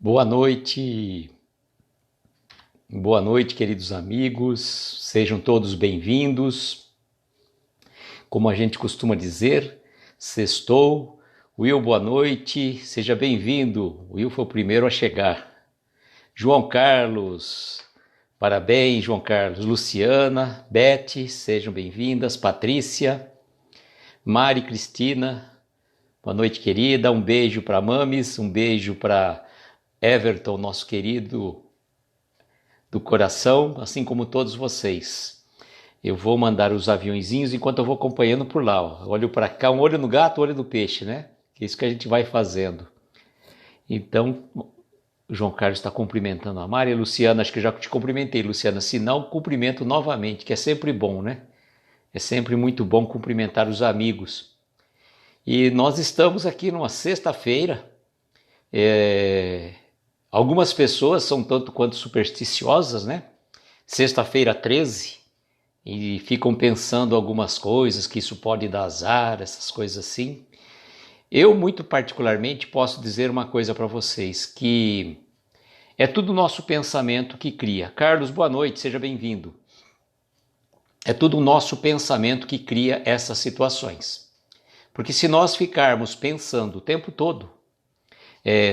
Boa noite, queridos amigos, sejam todos bem-vindos. Como a gente costuma dizer, sextou. Will, boa noite, seja bem-vindo. Will foi o primeiro a chegar. João Carlos, parabéns, João Carlos. Luciana, Beth, sejam bem-vindas. Patrícia, Mari Cristina, boa noite, querida. Um beijo para Mames, um beijo para Everton, nosso querido do coração, assim como todos vocês. Eu vou mandar os aviõezinhos enquanto eu vou acompanhando por lá. Ó. Olho para cá, um olho no gato, olho no peixe, né? Que é isso que a gente vai fazendo. Então, o João Carlos está cumprimentando a Mari. Luciana, acho que já te cumprimentei, Luciana. Se não, cumprimento novamente, que é sempre bom, né? É sempre muito bom cumprimentar os amigos. E nós estamos aqui numa sexta-feira. Algumas pessoas são tanto quanto supersticiosas, né? Sexta-feira 13, e ficam pensando algumas coisas, que isso pode dar azar, essas coisas assim. Eu, muito particularmente, posso dizer uma coisa para vocês, que é tudo o nosso pensamento que cria. Carlos, boa noite, seja bem-vindo. É tudo o nosso pensamento que cria essas situações. Porque se nós ficarmos pensando o tempo todo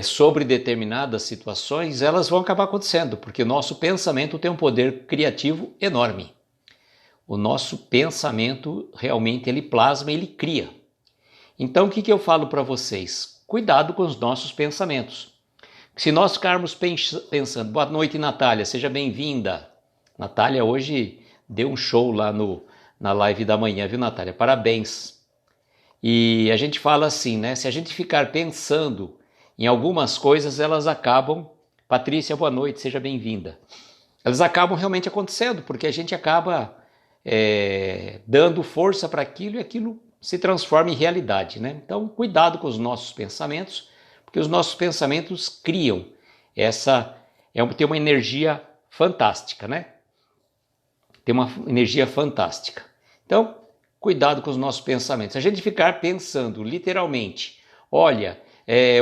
sobre determinadas situações, elas vão acabar acontecendo, porque o nosso pensamento tem um poder criativo enorme. O nosso pensamento realmente ele plasma, ele cria. Então o que eu falo para vocês? Cuidado com os nossos pensamentos. Se nós ficarmos pensando, boa noite Natália, seja bem-vinda. Natália hoje deu um show lá na live da manhã, viu Natália? Parabéns. E a gente fala assim, né? Se a gente ficar pensando em algumas coisas, elas acabam... Patrícia, boa noite, seja bem-vinda. Elas acabam realmente acontecendo, porque a gente acaba dando força para aquilo e aquilo se transforma em realidade, né? Então, cuidado com os nossos pensamentos, porque os nossos pensamentos criam tem uma energia fantástica, né? Tem uma energia fantástica. Então, cuidado com os nossos pensamentos. Se a gente ficar pensando literalmente, olha...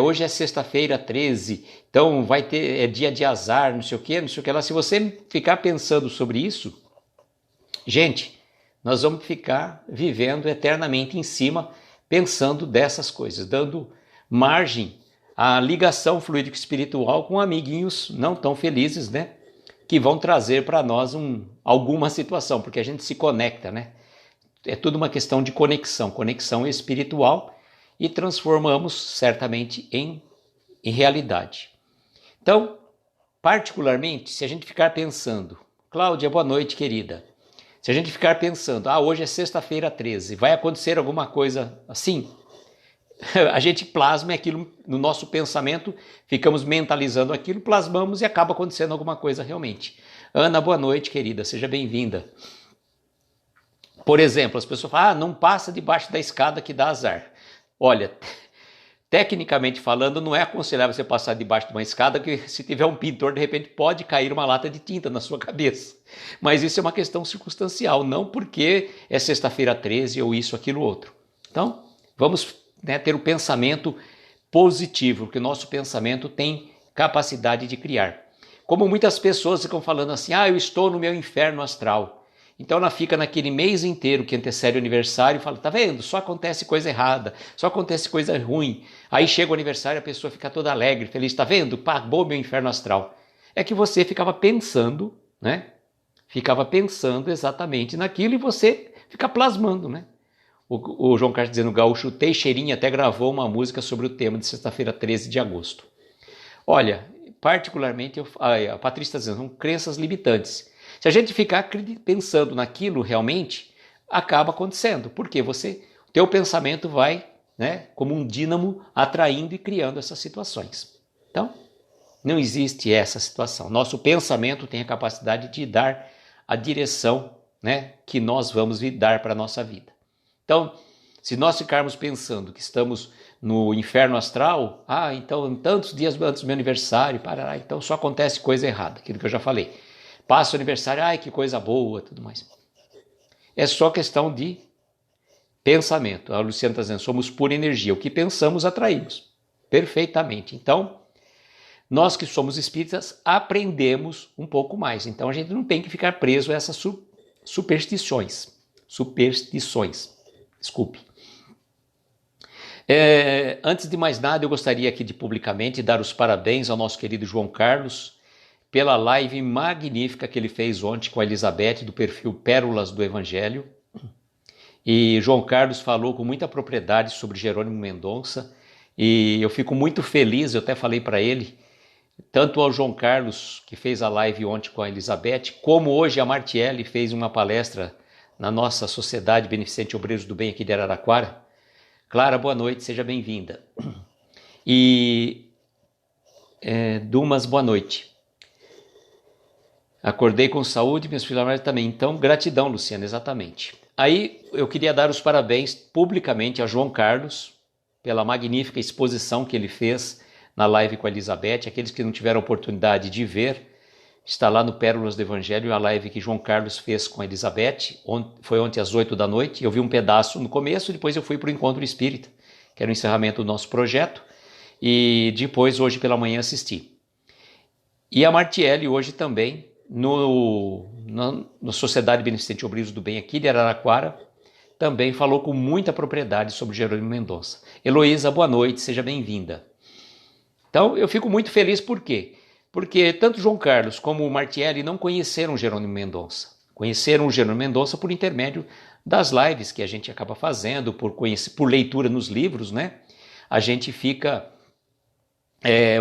hoje é sexta-feira 13, então vai ter dia de azar, não sei o que lá. Se você ficar pensando sobre isso, gente, nós vamos ficar vivendo eternamente em cima, pensando dessas coisas, dando margem à ligação fluídico-espiritual com amiguinhos não tão felizes, né? Que vão trazer para nós alguma situação, porque a gente se conecta, né? É tudo uma questão de conexão espiritual, e transformamos certamente em realidade. Então, particularmente, se a gente ficar pensando, Cláudia, boa noite, querida. Se a gente ficar pensando, hoje é sexta-feira 13, vai acontecer alguma coisa assim? A gente plasma aquilo no nosso pensamento, ficamos mentalizando aquilo, plasmamos e acaba acontecendo alguma coisa realmente. Ana, boa noite, querida, seja bem-vinda. Por exemplo, as pessoas falam, não passa debaixo da escada que dá azar. Olha, tecnicamente falando, não é aconselhável você passar debaixo de uma escada, que se tiver um pintor, de repente pode cair uma lata de tinta na sua cabeça. Mas isso é uma questão circunstancial, não porque é sexta-feira 13 ou isso, aquilo, outro. Então, vamos ter o pensamento positivo, porque o nosso pensamento tem capacidade de criar. Como muitas pessoas ficam falando assim, eu estou no meu inferno astral. Então ela fica naquele mês inteiro que antecede o aniversário e fala, tá vendo? Só acontece coisa errada, só acontece coisa ruim. Aí chega o aniversário, a pessoa fica toda alegre, feliz, tá vendo? Pagou meu inferno astral. É que você ficava pensando, né? Ficava pensando exatamente naquilo e você fica plasmando, né? O João Carlos dizendo, Gaúcho Teixeirinha até gravou uma música sobre o tema de sexta-feira 13 de agosto. Olha, particularmente, a Patrícia está dizendo, são crenças limitantes. Se a gente ficar pensando naquilo realmente, acaba acontecendo, porque o teu pensamento vai, né, como um dínamo, atraindo e criando essas situações. Então, não existe essa situação. Nosso pensamento tem a capacidade de dar a direção, né, que nós vamos dar para a nossa vida. Então, se nós ficarmos pensando que estamos no inferno astral, então tantos dias antes do meu aniversário, então só acontece coisa errada, aquilo que eu já falei. Passa o aniversário, que coisa boa, tudo mais. É só questão de pensamento. A Luciana está dizendo, somos pura energia. O que pensamos, atraímos. Perfeitamente. Então, Nós que somos espíritas aprendemos um pouco mais. Então a gente não tem que ficar preso a essas superstições. Desculpe. Antes de mais nada, eu gostaria aqui de publicamente dar os parabéns ao nosso querido João Carlos pela live magnífica que ele fez ontem com a Elizabeth do perfil Pérolas do Evangelho. E João Carlos falou com muita propriedade sobre Jerônimo Mendonça e eu fico muito feliz, eu até falei para ele, tanto ao João Carlos, que fez a live ontem com a Elizabeth, como hoje a Martiele fez uma palestra na nossa Sociedade Beneficente Obreiros do Bem aqui de Araraquara. Clara, boa noite, seja bem-vinda. E Dumas, boa noite. Acordei com saúde, meus filhos também. Então, gratidão, Luciana, exatamente. Aí eu queria dar os parabéns publicamente a João Carlos pela magnífica exposição que ele fez na live com a Elizabeth. Aqueles que não tiveram oportunidade de ver, está lá no Pérolas do Evangelho, a live que João Carlos fez com a Elizabeth. Foi ontem às 8 da noite. Eu vi um pedaço no começo, depois eu fui para o Encontro Espírita, que era o encerramento do nosso projeto, e depois, hoje pela manhã, assisti. E a Martiele hoje também, na Sociedade Beneficente Obreiros do Bem aqui de Araraquara, também falou com muita propriedade sobre Jerônimo Mendonça. Heloísa, boa noite, seja bem-vinda. Então, eu fico muito feliz, por quê? Porque tanto João Carlos como o Martiele não conheceram Jerônimo Mendonça. Conheceram o Jerônimo Mendonça por intermédio das lives que a gente acaba fazendo, por leitura nos livros, né? A gente fica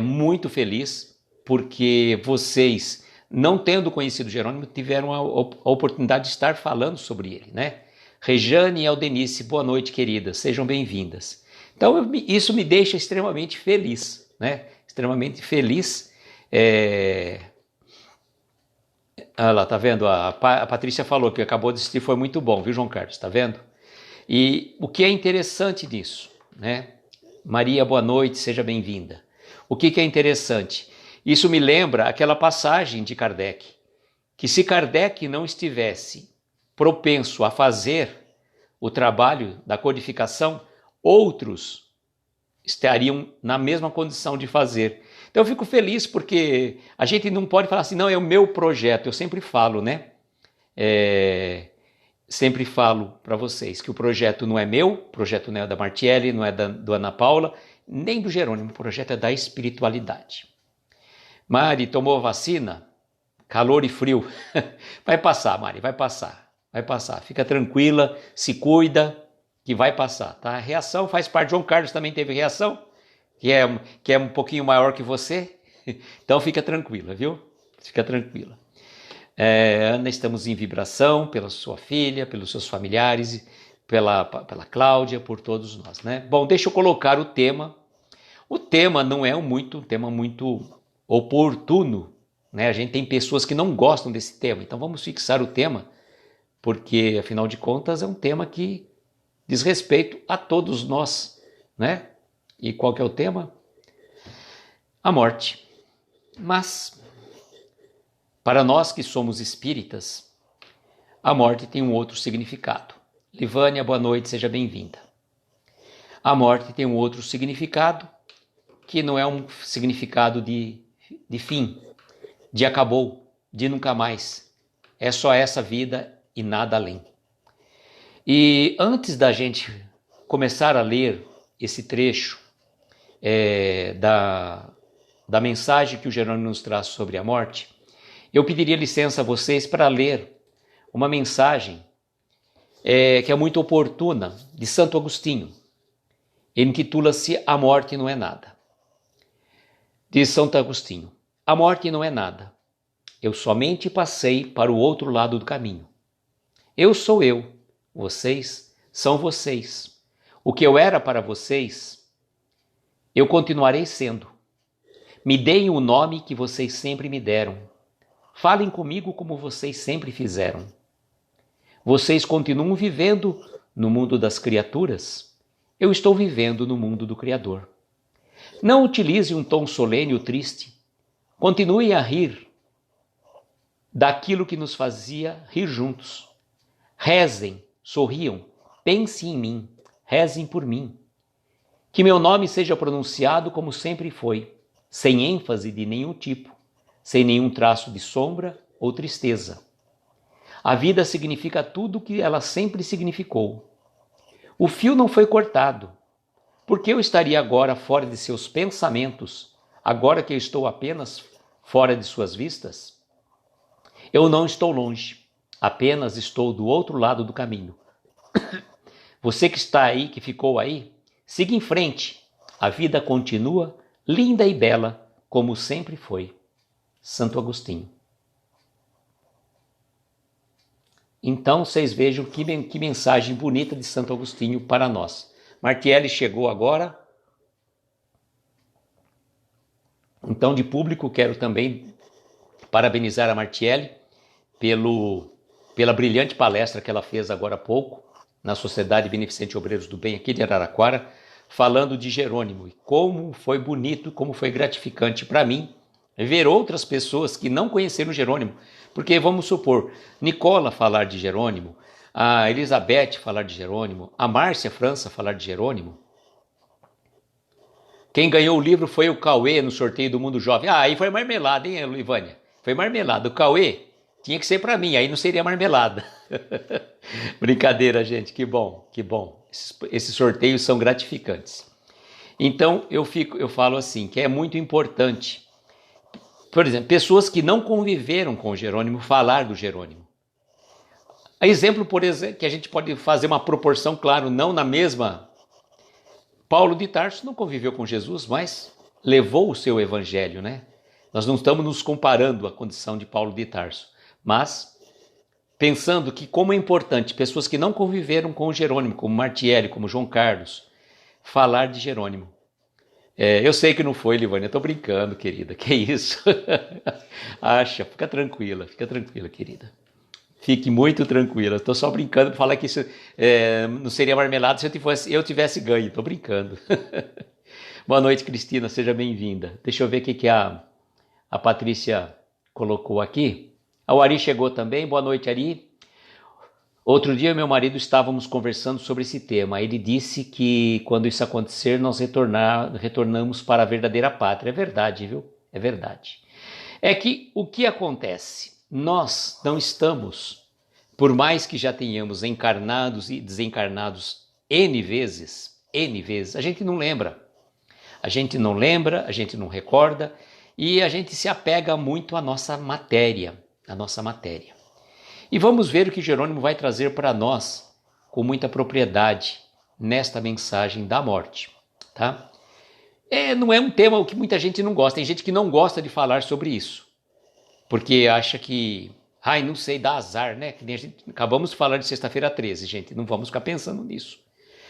muito feliz porque vocês, não tendo conhecido Jerônimo, tiveram a oportunidade de estar falando sobre ele, né? Rejane e Aldenice, boa noite, queridas, sejam bem-vindas. Então, isso me deixa extremamente feliz, né? Extremamente feliz. Olha lá, tá vendo? A Patrícia falou que acabou de assistir, foi muito bom, viu, João Carlos? Tá vendo? E o que é interessante nisso, né? Maria, boa noite, seja bem-vinda. O que é interessante? Isso me lembra aquela passagem de Kardec, que se Kardec não estivesse propenso a fazer o trabalho da codificação, outros estariam na mesma condição de fazer. Então eu fico feliz porque a gente não pode falar assim, não, é o meu projeto. Eu sempre falo, né? Sempre falo para vocês que o projeto não é meu, o projeto não é da Martiele, não é do Ana Paula, nem do Jerônimo, o projeto é da espiritualidade. Mari, tomou vacina? Calor e frio. Vai passar, Mari, vai passar. Vai passar. Fica tranquila, se cuida, que vai passar, tá? A reação faz parte. João Carlos também teve reação, que é um pouquinho maior que você. Então fica tranquila, viu? Fica tranquila. Ana, estamos em vibração pela sua filha, pelos seus familiares, pela Cláudia, por todos nós, né? Bom, deixa eu colocar o tema. O tema não é um tema muito oportuno, né? A gente tem pessoas que não gostam desse tema, então vamos fixar o tema, porque afinal de contas é um tema que diz respeito a todos nós, né? E qual que é o tema? A morte. Mas, para nós que somos espíritas, a morte tem um outro significado. Livânia, boa noite, seja bem-vinda. A morte tem um outro significado, que não é um significado de fim, de acabou, de nunca mais. É só essa vida e nada além. E antes da gente começar a ler esse trecho da mensagem que o Jerônimo nos traz sobre a morte, eu pediria licença a vocês para ler uma mensagem que é muito oportuna, de Santo Agostinho. Ele intitula-se A Morte Não É Nada. Diz Santo Agostinho: a morte não é nada. Eu somente passei para o outro lado do caminho. Eu sou eu, vocês são vocês. O que eu era para vocês, eu continuarei sendo. Me deem o nome que vocês sempre me deram. Falem comigo como vocês sempre fizeram. Vocês continuam vivendo no mundo das criaturas. Eu estou vivendo no mundo do Criador. Não utilize um tom solene ou triste. Continue a rir daquilo que nos fazia rir juntos. Rezem, sorriam, pensem em mim, rezem por mim. Que meu nome seja pronunciado como sempre foi. sem ênfase de nenhum tipo, sem nenhum traço de sombra ou tristeza. A vida significa tudo o que ela sempre significou. O fio não foi cortado. Por que eu estaria agora fora de seus pensamentos, agora que eu estou apenas fora de suas vistas? Eu não estou longe, apenas estou do outro lado do caminho. Você que está aí, que ficou aí, siga em frente. A vida continua linda e bela, como sempre foi. Santo Agostinho. Então, vocês vejam que mensagem bonita de Santo Agostinho para nós. Martielli chegou agora. Então, de público, quero também parabenizar a Martielli pela brilhante palestra que ela fez agora há pouco, na Sociedade Beneficente Obreiros do Bem, aqui de Araraquara, falando de Jerônimo. E como foi bonito, como foi gratificante para mim ver outras pessoas que não conheceram Jerônimo. Porque vamos supor, Nicola falar de Jerônimo, a Elizabeth falar de Jerônimo, a Márcia França falar de Jerônimo. Quem ganhou o livro foi o Cauê no sorteio do Mundo Jovem. Ah, aí foi marmelada, hein, Ivânia? Foi marmelada. O Cauê tinha que ser para mim, aí não seria marmelada. Brincadeira, gente, que bom, que bom. Esses sorteios são gratificantes. Então, eu falo assim, que é muito importante, por exemplo, pessoas que não conviveram com o Jerônimo, falar do Jerônimo. Exemplo, por exemplo, que a gente pode fazer uma proporção, claro, não na mesma. Paulo de Tarso não conviveu com Jesus, mas levou o seu evangelho, né? Nós não estamos nos comparando à condição de Paulo de Tarso, mas pensando que como é importante pessoas que não conviveram com o Jerônimo, como Martielli, como João Carlos, falar de Jerônimo. Eu sei que não foi, Livânia, eu tô brincando, querida, que isso? Fica tranquila, querida. Fique muito tranquila, estou só brincando para falar que isso não seria marmelada se eu tivesse ganho, estou brincando. Boa noite, Cristina, seja bem-vinda. Deixa eu ver o que a Patrícia colocou aqui. O Ari chegou também, boa noite, Ari. Outro dia, meu marido, estávamos conversando sobre esse tema. Ele disse que quando isso acontecer, nós retornamos para a verdadeira pátria. É verdade, viu? É verdade. É que o que acontece? Nós não estamos, por mais que já tenhamos encarnados e desencarnados N vezes, a gente não lembra. A gente não lembra, a gente não recorda e a gente se apega muito à nossa matéria, E vamos ver o que Jerônimo vai trazer para nós com muita propriedade nesta mensagem da morte, tá? Não é um tema que muita gente não gosta, tem gente que não gosta de falar sobre isso, porque acha que, não sei, dá azar, né? Que nem acabamos de falar de sexta-feira 13, gente, não vamos ficar pensando nisso.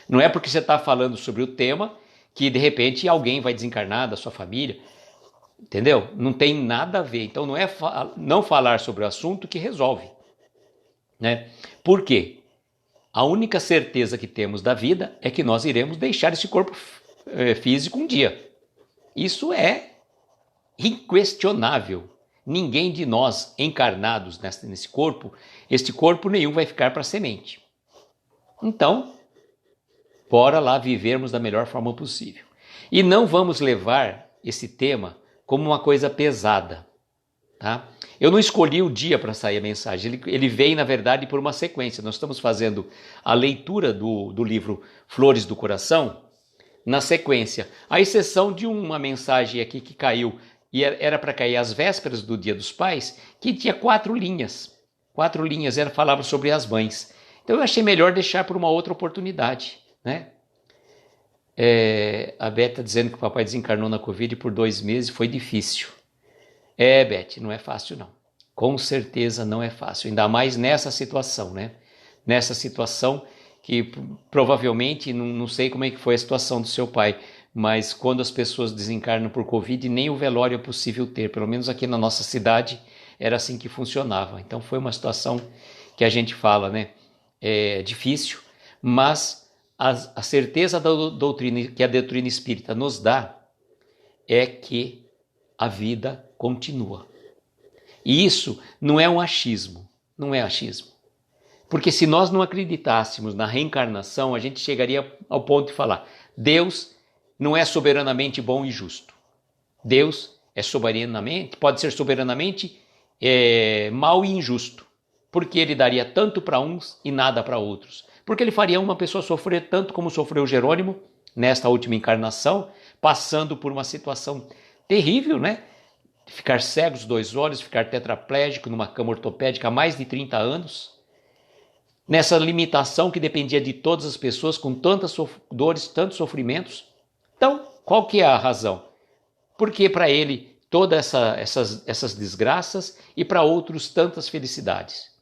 Não é porque você está falando sobre o tema que de repente alguém vai desencarnar da sua família, entendeu? Não tem nada a ver, então não é não falar sobre o assunto que resolve. Né? Por quê? A única certeza que temos da vida é que nós iremos deixar esse corpo físico um dia. Isso é inquestionável. Ninguém de nós encarnados nesse corpo, este corpo nenhum vai ficar para semente. Então, bora lá vivermos da melhor forma possível. E não vamos levar esse tema como uma coisa pesada, tá? Eu não escolhi o dia para sair a mensagem, ele veio, na verdade, por uma sequência. Nós estamos fazendo a leitura do livro Flores do Coração na sequência, à exceção de uma mensagem aqui que caiu, e era para cair às vésperas do Dia dos Pais, que tinha 4 linhas. 4 linhas, falava sobre as mães. Então eu achei melhor deixar por uma outra oportunidade, né? A Beth está dizendo que o papai desencarnou na Covid por 2 meses, foi difícil. Beth, não é fácil não. Com certeza não é fácil, ainda mais nessa situação, né? Nessa situação que provavelmente, não sei como é que foi a situação do seu pai, mas quando as pessoas desencarnam por Covid, nem o velório é possível ter, pelo menos aqui na nossa cidade era assim que funcionava. Então foi uma situação que a gente fala, né? Difícil, mas a certeza da doutrina, que a doutrina espírita nos dá, é que a vida continua. E isso não é um achismo, não é achismo. Porque se nós não acreditássemos na reencarnação, a gente chegaria ao ponto de falar: Deus não é soberanamente bom e justo. Deus pode ser soberanamente mau e injusto, porque ele daria tanto para uns e nada para outros. Porque ele faria uma pessoa sofrer tanto como sofreu Jerônimo nesta última encarnação, passando por uma situação terrível, né? Ficar cego os 2 olhos, ficar tetraplégico numa cama ortopédica há mais de 30 anos, nessa limitação que dependia de todas as pessoas, com tantas dores, tantos sofrimentos. Então, qual que é a razão? Porque para ele todas essas desgraças e para outros tantas felicidades,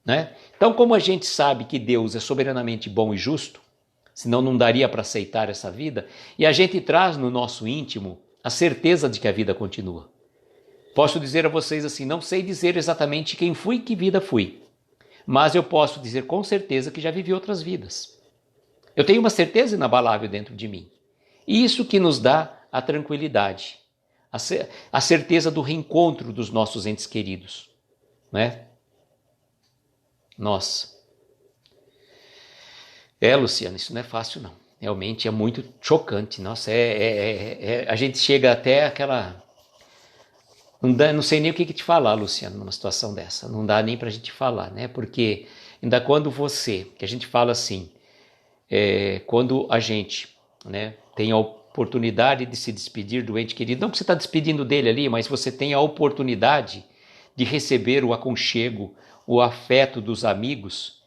né? Então, como a gente sabe que Deus é soberanamente bom e justo, senão não daria para aceitar essa vida, e a gente traz no nosso íntimo a certeza de que a vida continua. Posso dizer a vocês assim, não sei dizer exatamente quem fui e que vida fui, mas eu posso dizer com certeza que já vivi outras vidas. Eu tenho uma certeza inabalável dentro de mim. E isso que nos dá a tranquilidade, a certeza do reencontro dos nossos entes queridos, né? Nossa. Luciano, isso não é fácil não. Realmente é muito chocante. Nossa, a gente chega até aquela... Não sei nem o que te falar, Luciano, numa situação dessa. Não dá nem pra gente falar, né? Porque ainda quando que a gente fala assim, quando a gente, né, tem a oportunidade de se despedir do ente querido, não que você está despedindo dele ali, mas você tem a oportunidade de receber o aconchego, o afeto dos amigos,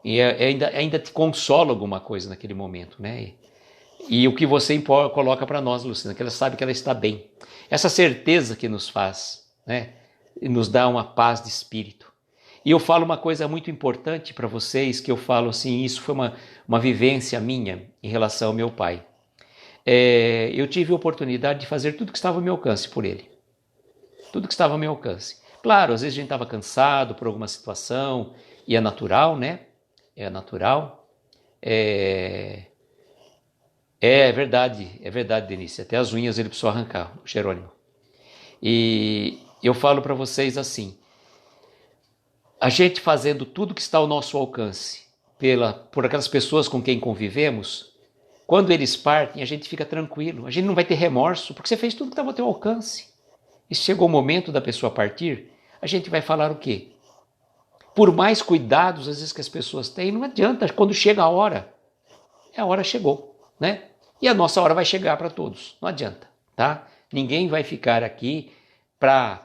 e ainda te consola alguma coisa naquele momento, né? E o que você coloca para nós, Luciana, que ela sabe que ela está bem. Essa certeza que nos faz, né? E nos dá uma paz de espírito. E eu falo uma coisa muito importante para vocês, que eu falo assim, isso foi uma vivência minha em relação ao meu pai. Eu tive a oportunidade de fazer tudo que estava ao meu alcance por ele. Tudo que estava ao meu alcance. Claro, às vezes a gente estava cansado por alguma situação, e é natural, né? É natural. É verdade, Denise. Até as unhas ele precisou arrancar, o Jerônimo. E eu falo para vocês assim, a gente fazendo tudo que está ao nosso alcance, por aquelas pessoas com quem convivemos, quando eles partem, a gente fica tranquilo, a gente não vai ter remorso, porque você fez tudo que estava ao teu alcance. E se chegou o momento da pessoa partir, a gente vai falar o quê? Por mais cuidados, às vezes, que as pessoas têm, não adianta. Quando chega a hora chegou, né? E a nossa hora vai chegar para todos, não adianta, tá? Ninguém vai ficar aqui para,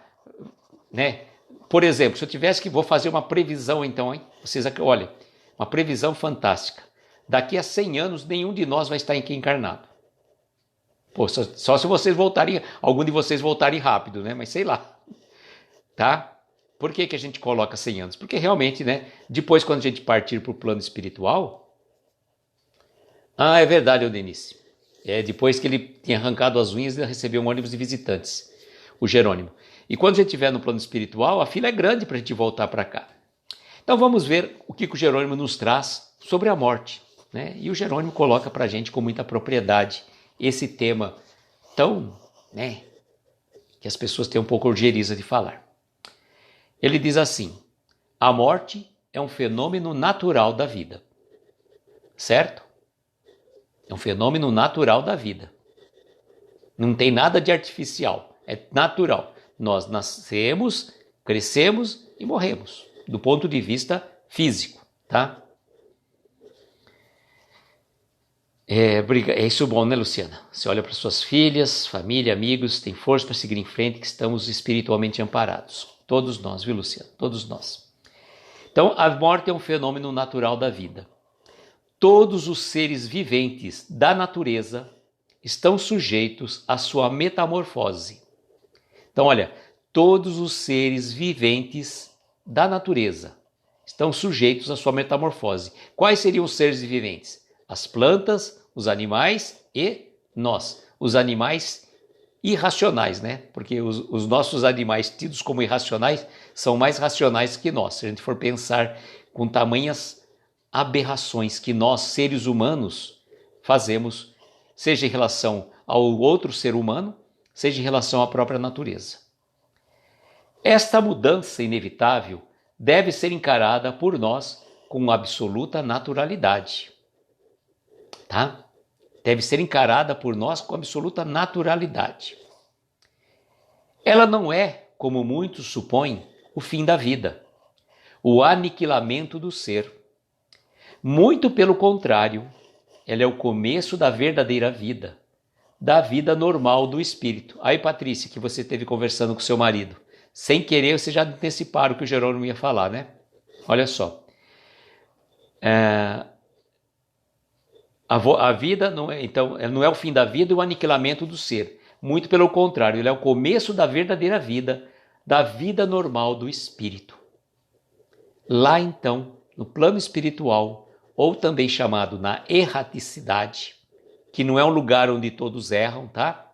né? Por exemplo, se eu tivesse vou fazer uma previsão então, hein? Vocês aqui, olha, uma previsão fantástica. Daqui a 100 anos, nenhum de nós vai estar aqui encarnado. Pô, só se vocês voltarem, algum de vocês voltarem rápido, né? Mas sei lá, tá? Por que a gente coloca 100 anos? Porque realmente, né? Depois, quando a gente partir para o plano espiritual... é verdade, Denise. Depois que ele tinha arrancado as unhas, ele recebeu um ônibus de visitantes, o Jerônimo. E quando a gente estiver no plano espiritual, a fila é grande para a gente voltar para cá. Então vamos ver o que o Jerônimo nos traz sobre a morte, né? E o Jerônimo coloca para a gente com muita propriedade esse tema tão, né, que as pessoas têm um pouco ojeriza de falar. Ele diz assim, a morte é um fenômeno natural da vida, certo? É um fenômeno natural da vida. Não tem nada de artificial, é natural. Nós nascemos, crescemos e morremos, do ponto de vista físico, tá? É isso bom, né, Luciana? Você olha para suas filhas, família, amigos, tem força para seguir em frente, que estamos espiritualmente amparados. Todos nós, viu, Luciana? Todos nós. Então, a morte é um fenômeno natural da vida. Todos os seres viventes da natureza estão sujeitos à sua metamorfose. Então, olha, todos os seres viventes da natureza estão sujeitos à sua metamorfose. Quais seriam os seres viventes? As plantas, os animais e nós, os animais irracionais, né? Porque os nossos animais tidos como irracionais são mais racionais que nós. Se a gente for pensar com tamanhas aberrações que nós, seres humanos, fazemos, seja em relação ao outro ser humano, seja em relação à própria natureza. Esta mudança inevitável deve ser encarada por nós com absoluta naturalidade, tá? Deve ser encarada por nós com absoluta naturalidade. Ela não é, como muitos supõem, o fim da vida, o aniquilamento do ser. Muito pelo contrário, ela é o começo da verdadeira vida, da vida normal do espírito. Aí, Patrícia, que você esteve conversando com seu marido, sem querer, você já anteciparam o que o Jerônimo ia falar, né? Olha só. A vida não é, então, não é o fim da vida e o aniquilamento do ser. Muito pelo contrário, ele é o começo da verdadeira vida, da vida normal do espírito. Lá então, no plano espiritual, ou também chamado na erraticidade, que não é um lugar onde todos erram, tá?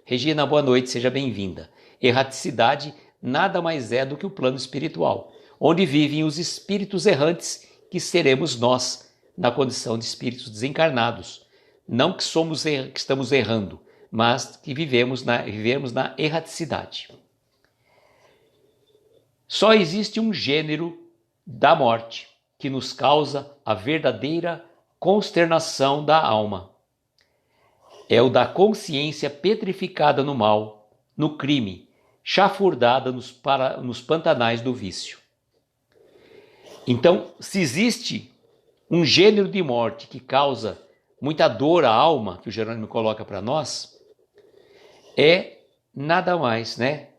Regina, boa noite, seja bem-vinda. Erraticidade nada mais é do que o plano espiritual, onde vivem os espíritos errantes, que seremos nós, na condição de espíritos desencarnados. Não que estamos errando, mas que vivemos na erraticidade. Só existe um gênero da morte que nos causa a verdadeira consternação da alma. É o da consciência petrificada no mal, no crime, chafurdada nos pantanais do vício. Então, se existe um gênero de morte que causa muita dor à alma, que o Jerônimo coloca para nós, é nada mais, né?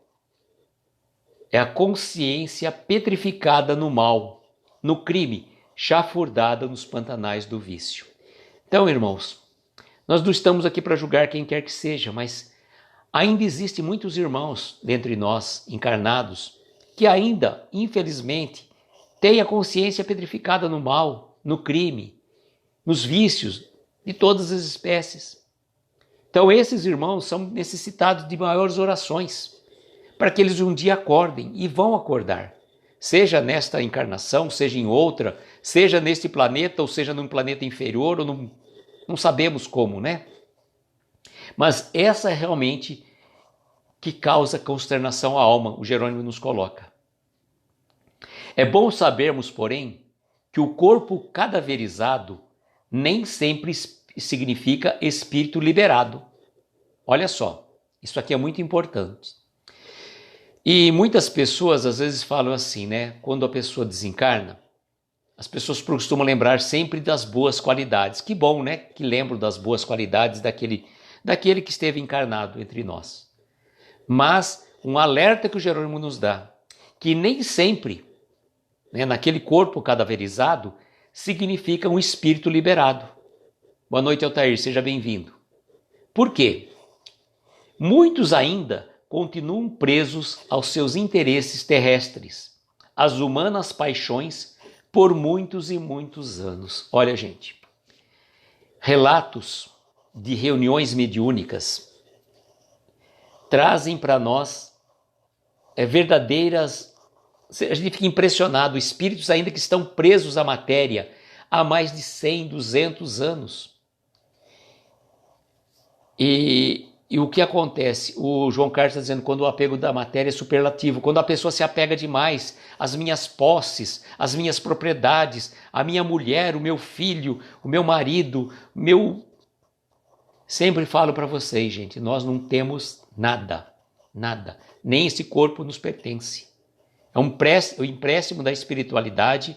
É a consciência petrificada no mal, no crime, chafurdada nos pantanais do vício. Então, irmãos, nós não estamos aqui para julgar quem quer que seja, mas ainda existem muitos irmãos dentre nós, encarnados, que ainda, infelizmente, têm a consciência petrificada no mal, no crime, nos vícios de todas as espécies. Então, esses irmãos são necessitados de maiores orações, para que eles um dia acordem, e vão acordar. Seja nesta encarnação, seja em outra, seja neste planeta, ou seja num planeta inferior, ou não sabemos como, né? Mas essa é realmente que causa consternação à alma, o Jerônimo nos coloca. É bom sabermos, porém, que o corpo cadaverizado nem sempre significa espírito liberado. Olha só, isso aqui é muito importante. E muitas pessoas às vezes falam assim, né? Quando a pessoa desencarna, as pessoas costumam lembrar sempre das boas qualidades. Que bom, né? Que lembram das boas qualidades daquele que esteve encarnado entre nós. Mas um alerta que o Jerônimo nos dá, que nem sempre, né, naquele corpo cadaverizado, significa um espírito liberado. Boa noite, Altair, seja bem-vindo. Por quê? Muitos ainda continuam presos aos seus interesses terrestres, às humanas paixões, por muitos e muitos anos. Olha, gente, relatos de reuniões mediúnicas trazem para nós verdadeiras... A gente fica impressionado, espíritos ainda que estão presos à matéria há mais de 100, 200 anos. E o que acontece? O João Carlos está dizendo quando o apego da matéria é superlativo, quando a pessoa se apega demais às minhas posses, às minhas propriedades, à minha mulher, o meu filho, o meu marido, Sempre falo para vocês, gente, nós não temos nada, nada, nem esse corpo nos pertence. É um empréstimo da espiritualidade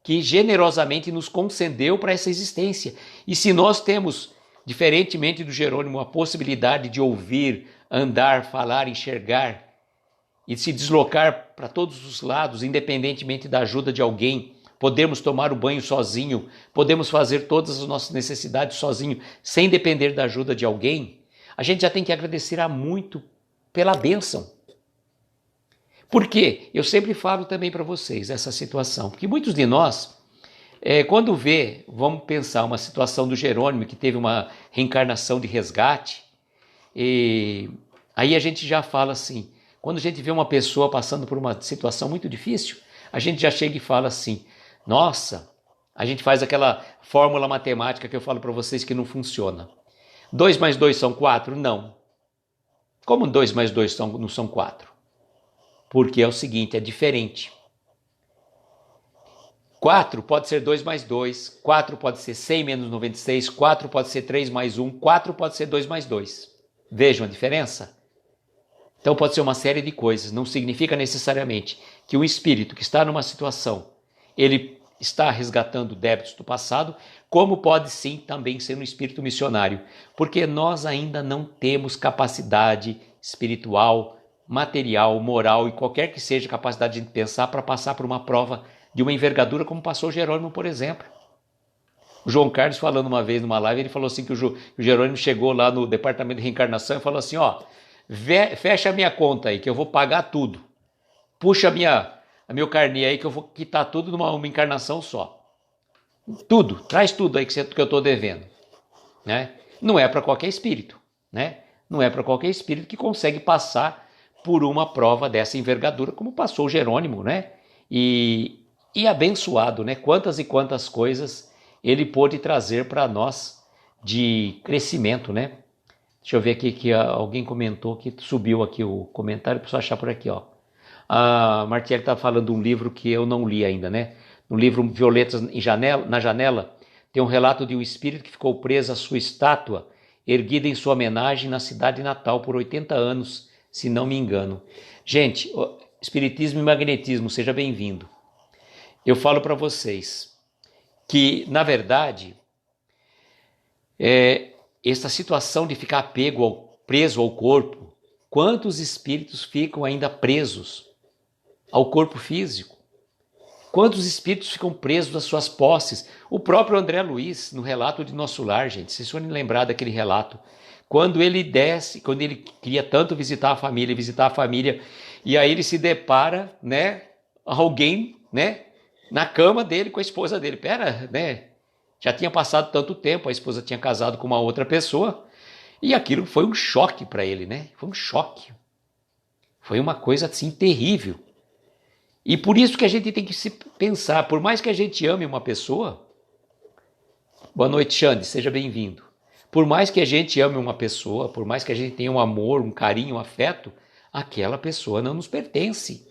que generosamente nos concedeu para essa existência. E se nós temos, diferentemente do Jerônimo, a possibilidade de ouvir, andar, falar, enxergar e se deslocar para todos os lados, independentemente da ajuda de alguém, podemos tomar o banho sozinho, podemos fazer todas as nossas necessidades sozinho, sem depender da ajuda de alguém, a gente já tem que agradecer a muito pela bênção. Por quê? Eu sempre falo também para vocês essa situação, porque muitos de nós, quando vamos pensar uma situação do Jerônimo, que teve uma reencarnação de resgate, e aí a gente já fala assim, quando a gente vê uma pessoa passando por uma situação muito difícil, a gente já chega e fala assim, nossa, a gente faz aquela fórmula matemática que eu falo para vocês que não funciona. 2 mais 2 são 4? Não. Como 2 mais 2 não são 4? Porque é o seguinte, é diferente. 4 pode ser 2 mais 2, 4 pode ser 100 menos 96, 4 pode ser 3 mais 1, 4 pode ser 2 mais 2. Vejam a diferença? Então pode ser uma série de coisas, não significa necessariamente que um espírito que está numa situação, ele está resgatando débitos do passado, como pode sim também ser um espírito missionário, porque nós ainda não temos capacidade espiritual, material, moral e qualquer que seja a capacidade de pensar para passar por uma prova de uma envergadura como passou Jerônimo, por exemplo. O João Carlos falando uma vez numa live, ele falou assim que o Jerônimo chegou lá no departamento de reencarnação e falou assim, ó, fecha a minha conta aí que eu vou pagar tudo. Puxa a meu carnê aí que eu vou quitar tudo numa encarnação só. Tudo, traz tudo aí que eu estou devendo. Né? Não é para qualquer espírito. Né? Não é para qualquer espírito que consegue passar por uma prova dessa envergadura, como passou o Jerônimo, né? E abençoado, né? Quantas e quantas coisas ele pôde trazer para nós de crescimento, né? Deixa eu ver aqui que alguém comentou que subiu aqui o comentário, preciso achar por aqui, ó. A Martielli está falando de um livro que eu não li ainda, né? No livro Violetas na Janela, tem um relato de um espírito que ficou preso à sua estátua, erguida em sua homenagem na cidade natal por 80 anos, se não me engano. Gente, espiritismo e magnetismo, seja bem-vindo. Eu falo para vocês que, na verdade, essa situação de ficar preso ao corpo, quantos espíritos ficam ainda presos ao corpo físico? Quantos espíritos ficam presos às suas posses? O próprio André Luiz, no relato de Nosso Lar, gente, vocês forem lembrar daquele relato, quando ele queria tanto visitar a família, e aí ele se depara, né, alguém, né, na cama dele com a esposa dele. Né, já tinha passado tanto tempo, a esposa tinha casado com uma outra pessoa, e aquilo foi um choque para ele, né, foi um choque. Foi uma coisa assim terrível. E por isso que a gente tem que se pensar, por mais que a gente ame uma pessoa, boa noite, Xande, seja bem-vindo. Por mais que a gente ame uma pessoa, por mais que a gente tenha um amor, um carinho, um afeto, aquela pessoa não nos pertence.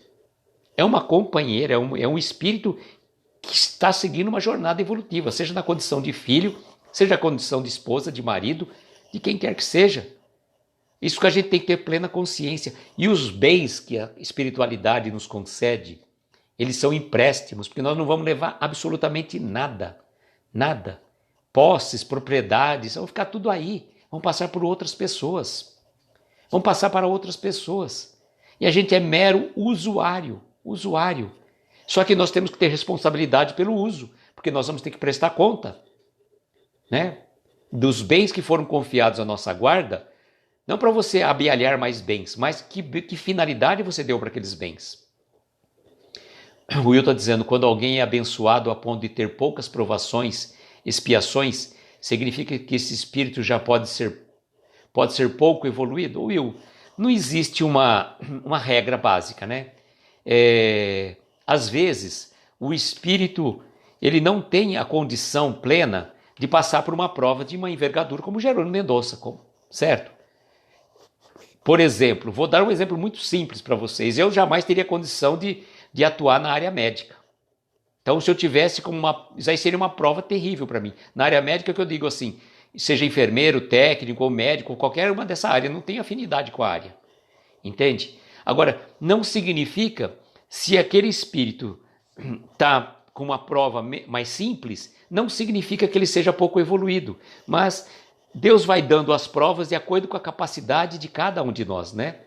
É uma companheira, é um espírito que está seguindo uma jornada evolutiva, seja na condição de filho, seja na condição de esposa, de marido, de quem quer que seja. Isso que a gente tem que ter plena consciência. E os bens que a espiritualidade nos concede, eles são empréstimos, porque nós não vamos levar absolutamente nada. Nada. Posses, propriedades, vão ficar tudo aí. Vão passar por outras pessoas. Vão passar para outras pessoas. E a gente é mero usuário. Só que nós temos que ter responsabilidade pelo uso, porque nós vamos ter que prestar conta, né, dos bens que foram confiados à nossa guarda. Não para você amealhar mais bens, mas que finalidade você deu para aqueles bens. O Will está dizendo, quando alguém é abençoado a ponto de ter poucas provações, expiações, significa que esse espírito já pode ser pouco evoluído? Will, não existe uma regra básica, né? Às vezes, o espírito ele não tem a condição plena de passar por uma prova de uma envergadura como Jerônimo Mendonça, certo? Por exemplo, vou dar um exemplo muito simples para vocês. Eu jamais teria condição de atuar na área médica. Então, se eu tivesse isso aí seria uma prova terrível para mim. Na área médica, que eu digo assim, seja enfermeiro, técnico ou médico, qualquer uma dessa área, não tem afinidade com a área. Entende? Agora, não significa, se aquele espírito está com uma prova mais simples, não significa que ele seja pouco evoluído. Mas Deus vai dando as provas de acordo com a capacidade de cada um de nós, né?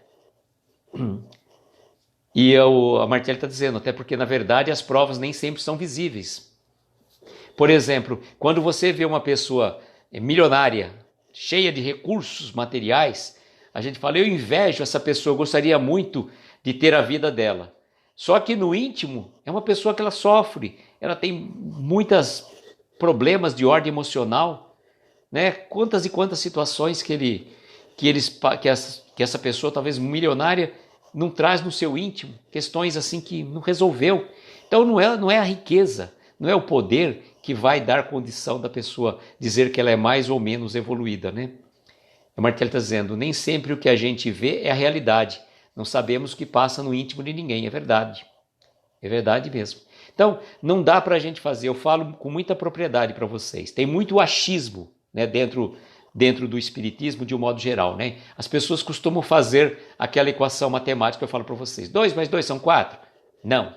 E a Martielli está dizendo, até porque, na verdade, as provas nem sempre são visíveis. Por exemplo, quando você vê uma pessoa milionária, cheia de recursos materiais, a gente fala, eu invejo essa pessoa, eu gostaria muito de ter a vida dela. Só que no íntimo, é uma pessoa que ela sofre, ela tem muitos problemas de ordem emocional, né? Quantas e quantas situações que essa pessoa, talvez milionária, não traz no seu íntimo, questões assim que não resolveu. Então não é a riqueza, não é o poder que vai dar condição da pessoa dizer que ela é mais ou menos evoluída, né? A Martielli está dizendo, nem sempre o que a gente vê é a realidade. Não sabemos o que passa no íntimo de ninguém, é verdade. É verdade mesmo. Então, não dá para a gente fazer, eu falo com muita propriedade para vocês, tem muito achismo, né, dentro dentro do espiritismo de um modo geral, né? As pessoas costumam fazer aquela equação matemática que eu falo para vocês. 2 mais 2 são 4? Não.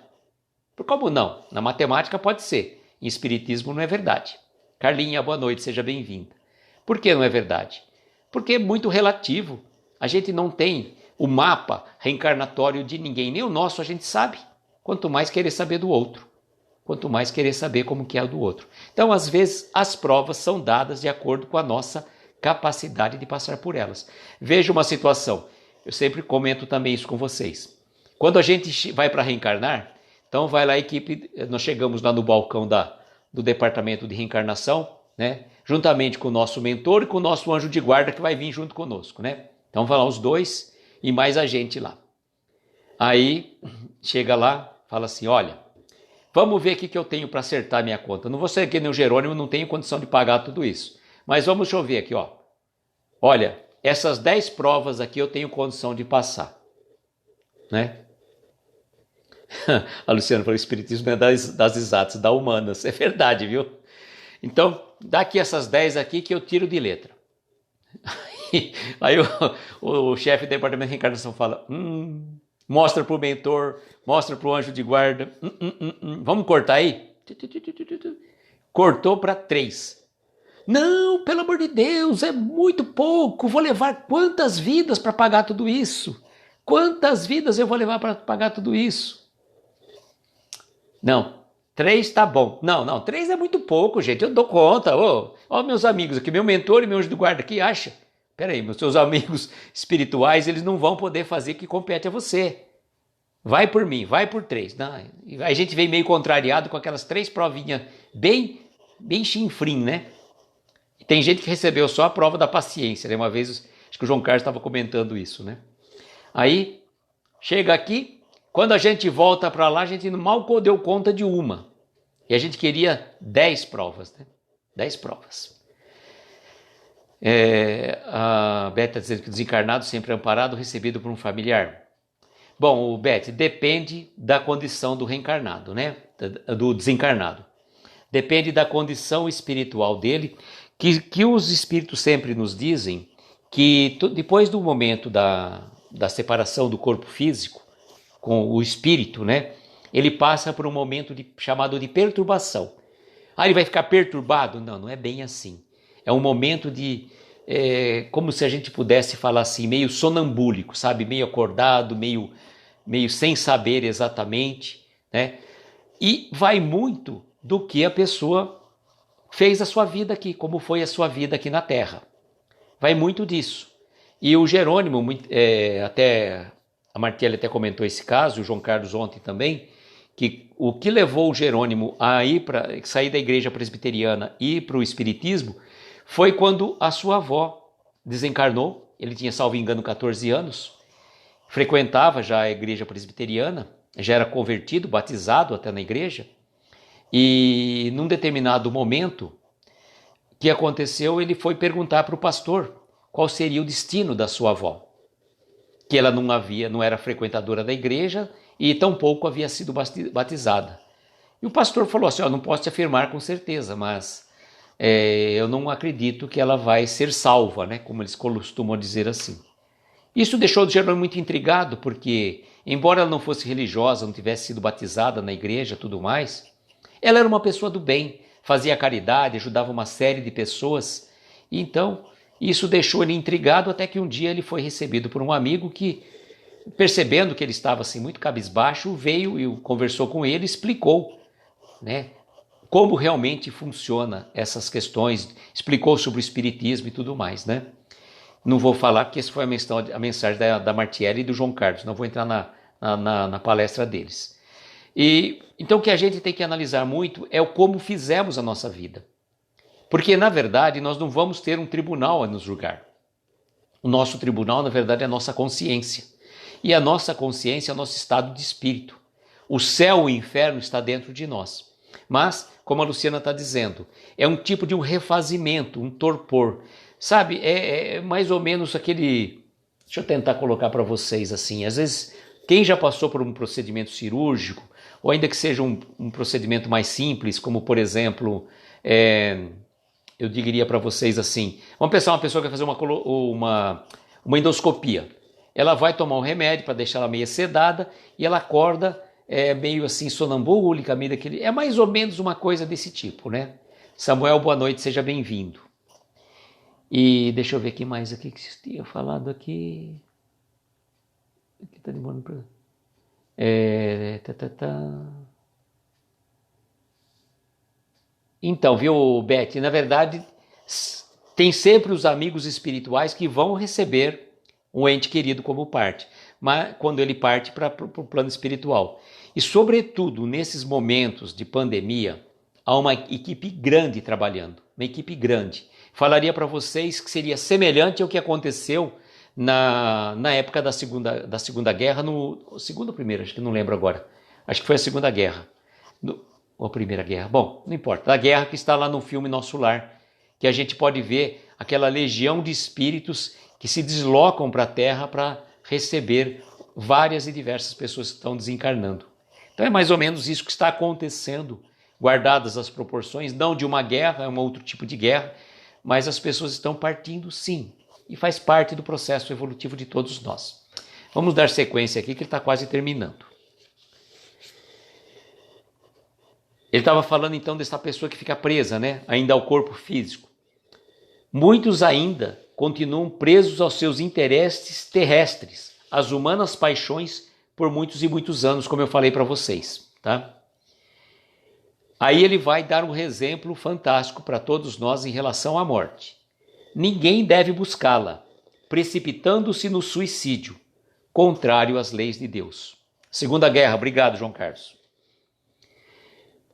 Como não? Na matemática pode ser. Em espiritismo não é verdade. Carlinha, boa noite, seja bem-vinda. Por que não é verdade? Porque é muito relativo. A gente não tem o mapa reencarnatório de ninguém, nem o nosso a gente sabe. Quanto mais querer saber do outro. Quanto mais querer saber como que é o do outro. Então, às vezes, as provas são dadas de acordo com a nossa capacidade de passar por elas. Veja uma situação, eu sempre comento também isso com vocês. Quando a gente vai para reencarnar, então vai lá a equipe, nós chegamos lá no balcão do departamento de reencarnação, né? Juntamente com o nosso mentor e com o nosso anjo de guarda que vai vir junto conosco, né? Então vai lá os dois e mais a gente lá. Aí chega lá, fala assim, olha, vamos ver o que eu tenho para acertar a minha conta. Não vou ser que nem o Jerônimo, não tenho condição de pagar tudo isso. Mas vamos ver aqui, ó. Olha, essas 10 provas aqui eu tenho condição de passar, né? A Luciana falou, o espiritismo é das exatas, da humanas. É verdade, viu? Então, dá aqui essas 10 aqui que eu tiro de letra. Aí o chefe do departamento de reencarnação fala, mostra para o mentor, mostra para o anjo de guarda, vamos cortar aí? Cortou para 3. Não, pelo amor de Deus, é muito pouco, vou levar quantas vidas para pagar tudo isso? Quantas vidas eu vou levar para pagar tudo isso? Não, 3 tá bom. Não, 3 é muito pouco, gente, eu dou conta. Ó, meus amigos aqui, meu mentor e meu anjo de guarda aqui, acha? Peraí, meus seus amigos espirituais, eles não vão poder fazer o que compete a você. Vai por mim, vai por 3. Não, a gente vem meio contrariado com aquelas 3 provinhas bem chinfrim, né? Tem gente que recebeu só a prova da paciência, né? Uma vez, acho que o João Carlos estava comentando isso, né? Aí, chega aqui, quando a gente volta para lá, a gente mal deu conta de uma. E a gente queria 10 provas, né? 10 provas. A Beth está dizendo que o desencarnado sempre é amparado, recebido por um familiar. Bom, Beth, depende da condição do reencarnado, né? Do desencarnado. Depende da condição espiritual dele, que os espíritos sempre nos dizem que depois do momento da separação do corpo físico com o espírito, né? Ele passa por um momento chamado de perturbação. Ele vai ficar perturbado? Não é bem assim. É um momento como se a gente pudesse falar assim, meio sonambúlico, sabe? Meio acordado, meio sem saber exatamente, né? E vai muito do que a pessoa fez a sua vida aqui, como foi a sua vida aqui na Terra. Vai muito disso. E o Jerônimo, até a Martielli até comentou esse caso, o João Carlos ontem também, que o que levou o Jerônimo a sair da igreja presbiteriana e ir para o espiritismo foi quando a sua avó desencarnou. Ele tinha, salvo engano, 14 anos, frequentava já a igreja presbiteriana, já era convertido, batizado até na igreja, e num determinado momento que aconteceu, ele foi perguntar para o pastor qual seria o destino da sua avó, que ela não era frequentadora da igreja e tampouco havia sido batizada. E o pastor falou assim, não posso te afirmar com certeza, mas eu não acredito que ela vai ser salva, né? Como eles costumam dizer assim. Isso deixou o Jerônimo muito intrigado, porque, embora ela não fosse religiosa, não tivesse sido batizada na igreja e tudo mais, ela era uma pessoa do bem, fazia caridade, ajudava uma série de pessoas. E então, isso deixou ele intrigado até que um dia ele foi recebido por um amigo que, percebendo que ele estava assim muito cabisbaixo, veio e conversou com ele, explicou, né, como realmente funciona essas questões, explicou sobre o espiritismo e tudo mais, né? Não vou falar porque essa foi a mensagem da Martielli e do João Carlos, não vou entrar na palestra deles. E então o que a gente tem que analisar muito é o como fizemos a nossa vida. Porque, na verdade, nós não vamos ter um tribunal a nos julgar. O nosso tribunal, na verdade, é a nossa consciência. E a nossa consciência é o nosso estado de espírito. O céu e o inferno está dentro de nós. Mas, como a Luciana está dizendo, é um tipo de um refazimento, um torpor. Sabe, é mais ou menos aquele... Deixa eu tentar colocar para vocês assim. Às vezes, quem já passou por um procedimento cirúrgico, ou ainda que seja um procedimento mais simples, como, por exemplo, eu diria para vocês assim, vamos pensar uma pessoa que vai fazer uma endoscopia. Ela vai tomar um remédio para deixar ela meio sedada e ela acorda meio assim sonambúlica, meio daquele... É mais ou menos uma coisa desse tipo, né? Samuel, boa noite, seja bem-vindo. E deixa eu ver aqui mais aqui que vocês tinham falado aqui. Aqui tá demorando para... Então, viu, Beth? Na verdade, tem sempre os amigos espirituais que vão receber um ente querido como parte, mas quando ele parte para o plano espiritual. E, sobretudo, nesses momentos de pandemia, há uma equipe grande trabalhando, uma equipe grande. Falaria para vocês que seria semelhante ao que aconteceu na época da Segunda Guerra, segunda ou primeira, acho que não lembro agora. Acho que foi a Segunda Guerra. Ou a Primeira Guerra. Bom, não importa. A guerra que está lá no filme Nosso Lar, que a gente pode ver aquela legião de espíritos que se deslocam para a Terra para receber várias e diversas pessoas que estão desencarnando. Então é mais ou menos isso que está acontecendo, guardadas as proporções, não de uma guerra, é um outro tipo de guerra, mas as pessoas estão partindo sim, e faz parte do processo evolutivo de todos nós. Vamos dar sequência aqui que ele está quase terminando. Ele estava falando então dessa pessoa que fica presa, né, ainda ao corpo físico. Muitos ainda continuam presos aos seus interesses terrestres, às humanas paixões por muitos e muitos anos, como eu falei para vocês, tá? Aí ele vai dar um exemplo fantástico para todos nós em relação à morte. Ninguém deve buscá-la, precipitando-se no suicídio, contrário às leis de Deus. Segunda Guerra, obrigado, João Carlos.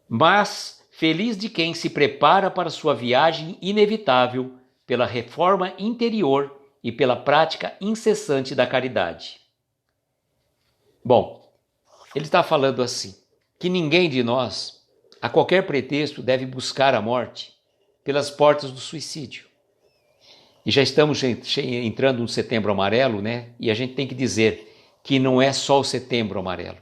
Mas feliz de quem se prepara para sua viagem inevitável pela reforma interior e pela prática incessante da caridade. Bom, ele está falando assim, que ninguém de nós, a qualquer pretexto, deve buscar a morte pelas portas do suicídio. E já estamos entrando no Setembro Amarelo, né? E a gente tem que dizer que não é só o Setembro Amarelo.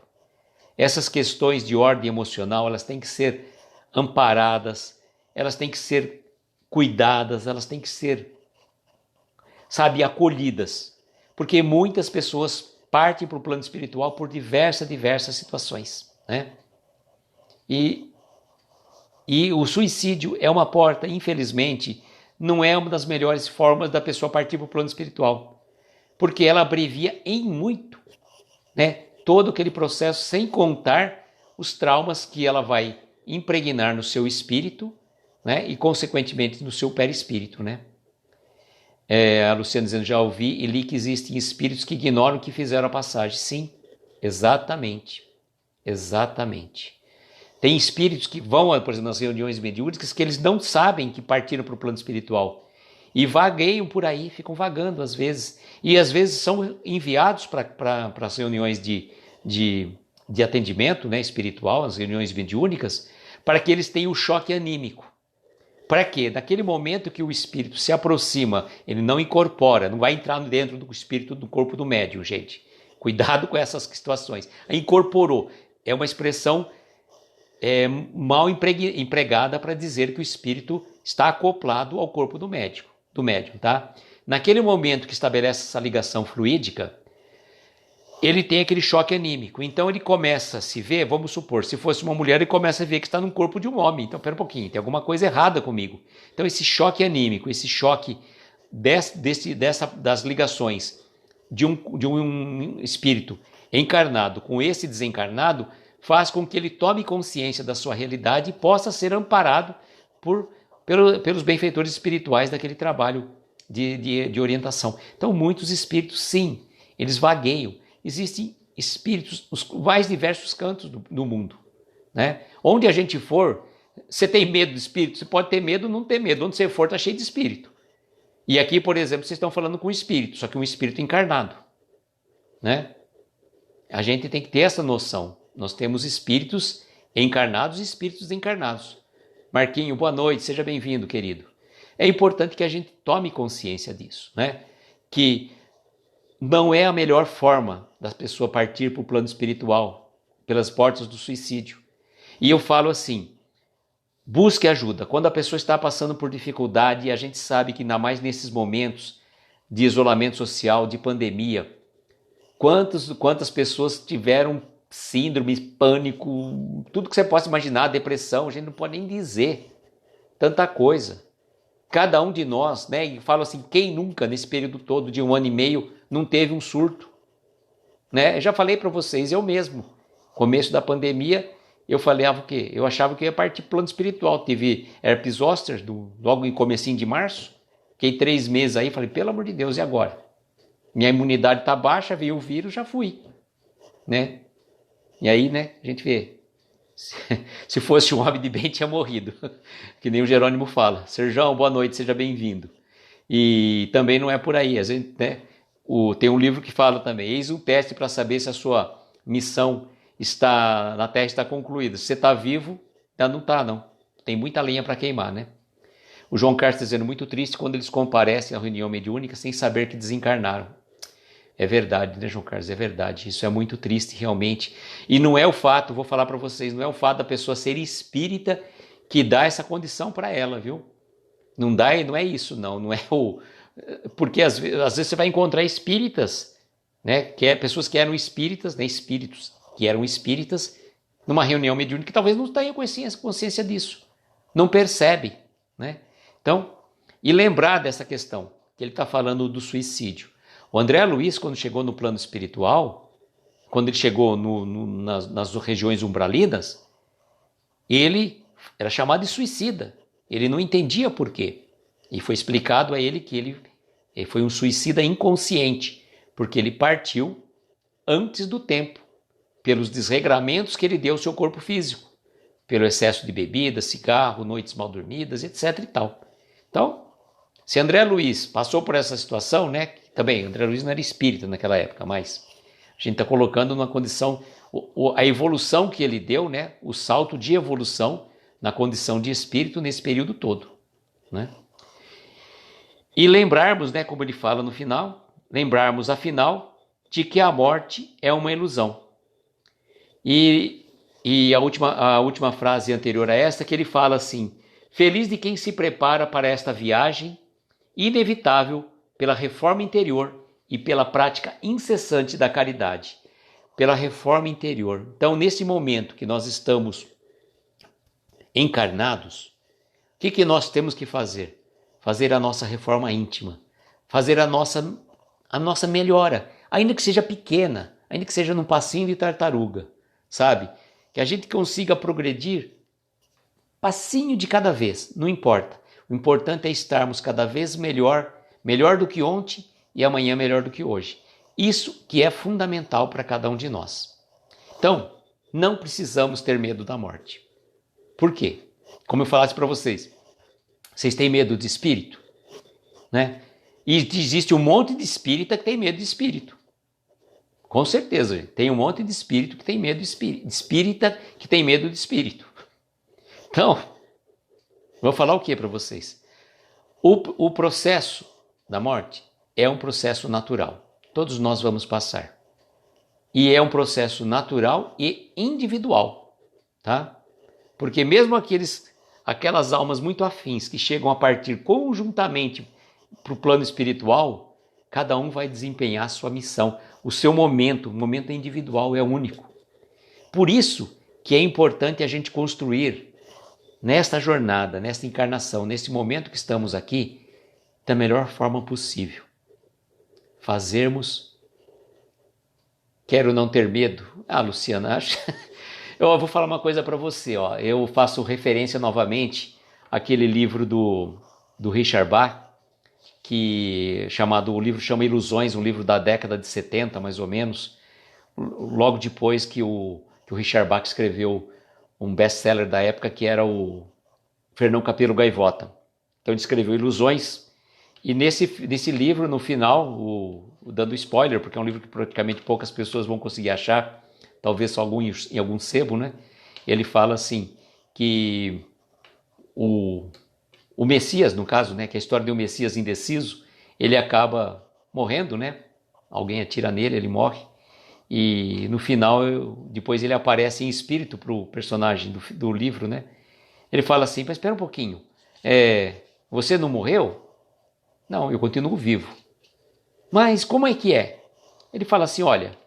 Essas questões de ordem emocional, elas têm que ser amparadas, elas têm que ser cuidadas, elas têm que ser, acolhidas. Porque muitas pessoas partem para o plano espiritual por diversas situações, né? E o suicídio é uma porta, infelizmente, não é uma das melhores formas da pessoa partir para o plano espiritual, porque ela abrevia em muito, né, todo aquele processo, sem contar os traumas que ela vai impregnar no seu espírito, né, e consequentemente no seu perispírito, né? A Luciana dizendo, já ouvi e li que existem espíritos que ignoram que fizeram a passagem. Sim, exatamente. Tem espíritos que vão, por exemplo, nas reuniões mediúnicas, que eles não sabem que partiram para o plano espiritual. E vagueiam por aí, ficam vagando às vezes. E às vezes são enviados para as reuniões de atendimento, né, espiritual, as reuniões mediúnicas, para que eles tenham o choque anímico. Para quê? Naquele momento que o espírito se aproxima, ele não incorpora, não vai entrar dentro do espírito do corpo do médium, gente. Cuidado com essas situações. Incorporou é uma expressão mal empregada para dizer que o espírito está acoplado ao corpo do médium, tá? Naquele momento que estabelece essa ligação fluídica, ele tem aquele choque anímico. Então ele começa a se ver, vamos supor, se fosse uma mulher, ele começa a ver que está no corpo de um homem. Então, pera um pouquinho, tem alguma coisa errada comigo. Então esse choque anímico, esse choque das ligações de um espírito encarnado com esse desencarnado, faz com que ele tome consciência da sua realidade e possa ser amparado pelos benfeitores espirituais daquele trabalho de orientação. Então muitos espíritos, sim, eles vagueiam. Existem espíritos nos mais diversos cantos do mundo, né? Onde a gente for, você tem medo de espírito? Você pode ter medo ou não ter medo. Onde você for, está cheio de espírito. E aqui, por exemplo, vocês estão falando com um espírito, só que um espírito encarnado, né? A gente tem que ter essa noção. Nós temos espíritos encarnados e espíritos desencarnados. Marquinho, boa noite, seja bem-vindo, querido. É importante que a gente tome consciência disso, né? Que não é a melhor forma da pessoa partir para o plano espiritual, pelas portas do suicídio. E eu falo assim, Busque ajuda. Quando a pessoa está passando por dificuldade, e a gente sabe que ainda mais nesses momentos de isolamento social, de pandemia, quantas pessoas tiveram síndrome, pânico, tudo que você possa imaginar, depressão, a gente não pode nem dizer tanta coisa. Cada um de nós, né, e falo assim, quem nunca nesse período todo de 1 ano e meio não teve um surto, né? Eu já falei para vocês, eu mesmo, começo da pandemia, eu falei, o quê? Eu achava que eu ia partir pro plano espiritual. Tive herpes zoster logo em comecinho de março, fiquei 3 meses aí, falei, pelo amor de Deus, e agora? Minha imunidade tá baixa, veio o vírus, já fui, né? E aí, né, a gente vê, se fosse um homem de bem, tinha morrido, que nem o Jerônimo fala. Serjão, boa noite, seja bem-vindo. E também não é por aí, né? Tem um livro que fala também, eis um teste para saber se a sua missão está na Terra está concluída. Se você está vivo, ainda não está, não. Tem muita lenha para queimar, né? O João Carlos está dizendo, muito triste quando eles comparecem à reunião mediúnica sem saber que desencarnaram. É verdade, né, João Carlos? É verdade. Isso é muito triste, realmente. E não é o fato, vou falar para vocês, não é o fato da pessoa ser espírita que dá essa condição para ela, viu? Não dá, não é isso, não. Não é o... Porque às vezes você vai encontrar espíritas, né? Pessoas que eram espíritas, né? Espíritos que eram espíritas, numa reunião mediúnica que talvez não tenha consciência disso. Não percebe, né? Então, e lembrar dessa questão, que ele está falando do suicídio. O André Luiz, quando chegou no plano espiritual, quando ele chegou nas regiões umbralinas, ele era chamado de suicida. Ele não entendia por quê. E foi explicado a ele que ele foi um suicida inconsciente, porque ele partiu antes do tempo, pelos desregramentos que ele deu ao seu corpo físico, pelo excesso de bebida, cigarro, noites mal dormidas, etc. e tal. Então, se André Luiz passou por essa situação, né? Também, André Luiz não era espírita naquela época, mas a gente está colocando numa condição, a evolução que ele deu, né? O salto de evolução na condição de espírito nesse período todo, né? E lembrarmos, né, como ele fala no final, lembrarmos afinal de que a morte é uma ilusão. E a última frase anterior a esta, que ele fala assim, feliz de quem se prepara para esta viagem inevitável pela reforma interior e pela prática incessante da caridade, pela reforma interior. Então, nesse momento que nós estamos encarnados, o que nós temos que fazer? Fazer a nossa reforma íntima, fazer a nossa melhora, ainda que seja pequena, ainda que seja num passinho de tartaruga, sabe? Que a gente consiga progredir passinho de cada vez, não importa. O importante é estarmos cada vez melhor do que ontem e amanhã melhor do que hoje. Isso que é fundamental para cada um de nós. Então, não precisamos ter medo da morte. Por quê? Como eu falasse para vocês, vocês têm medo de espírito? Né? E existe um monte de espírita que tem medo de espírito. Com certeza, tem um monte de espírito que tem medo de espírito. Espírita que tem medo de espírito. Então, vou falar o que para vocês? O processo da morte é um processo natural. Todos nós vamos passar. E é um processo natural e individual, tá? Porque mesmo aquelas almas muito afins que chegam a partir conjuntamente para o plano espiritual, cada um vai desempenhar a sua missão. O seu momento, o momento individual é único. Por isso que é importante a gente construir nesta jornada, nesta encarnação, nesse momento que estamos aqui, da melhor forma possível. Fazermos. Quero não ter medo. Ah, Luciana, acho... Eu vou falar uma coisa para você. Ó. Eu faço referência novamente àquele livro do Richard Bach, o livro chama Ilusões, um livro da década de 70, mais ou menos, logo depois que o Richard Bach escreveu um best-seller da época, que era o Fernão Capelo Gaivota. Então ele escreveu Ilusões, e nesse livro, no final, dando spoiler, porque é um livro que praticamente poucas pessoas vão conseguir achar, talvez só em algum sebo, né? Ele fala assim, que o Messias, no caso, né, que é a história de um Messias indeciso, ele acaba morrendo, né? Alguém atira nele, ele morre. E no final, depois ele aparece em espírito para o personagem do livro, né? Ele fala assim, mas espera um pouquinho, você não morreu? Não, eu continuo vivo. Mas como é que é? Ele fala assim, olha,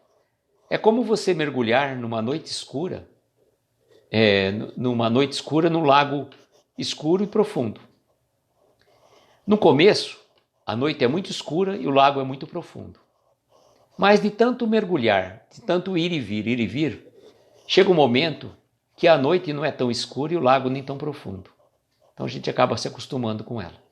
é como você mergulhar numa noite escura, num lago escuro e profundo. No começo, a noite é muito escura e o lago é muito profundo. Mas de tanto mergulhar, de tanto ir e vir, chega um momento que a noite não é tão escura e o lago nem tão profundo. Então a gente acaba se acostumando com ela.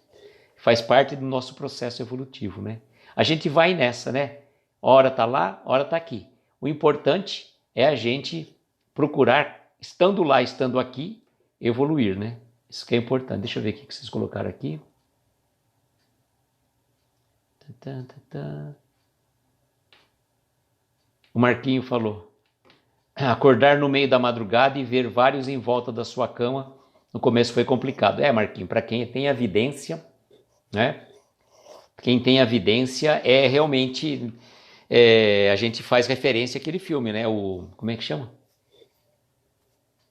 Faz parte do nosso processo evolutivo, né? A gente vai nessa, né? Hora tá lá, hora tá aqui. O importante é a gente procurar, estando lá, estando aqui, evoluir, né? Isso que é importante. Deixa eu ver o que vocês colocaram aqui. O Marquinho falou: acordar no meio da madrugada e ver vários em volta da sua cama, no começo foi complicado. Marquinho, para quem tem evidência, né? Quem tem evidência é realmente... a gente faz referência àquele filme, né? Como é que chama?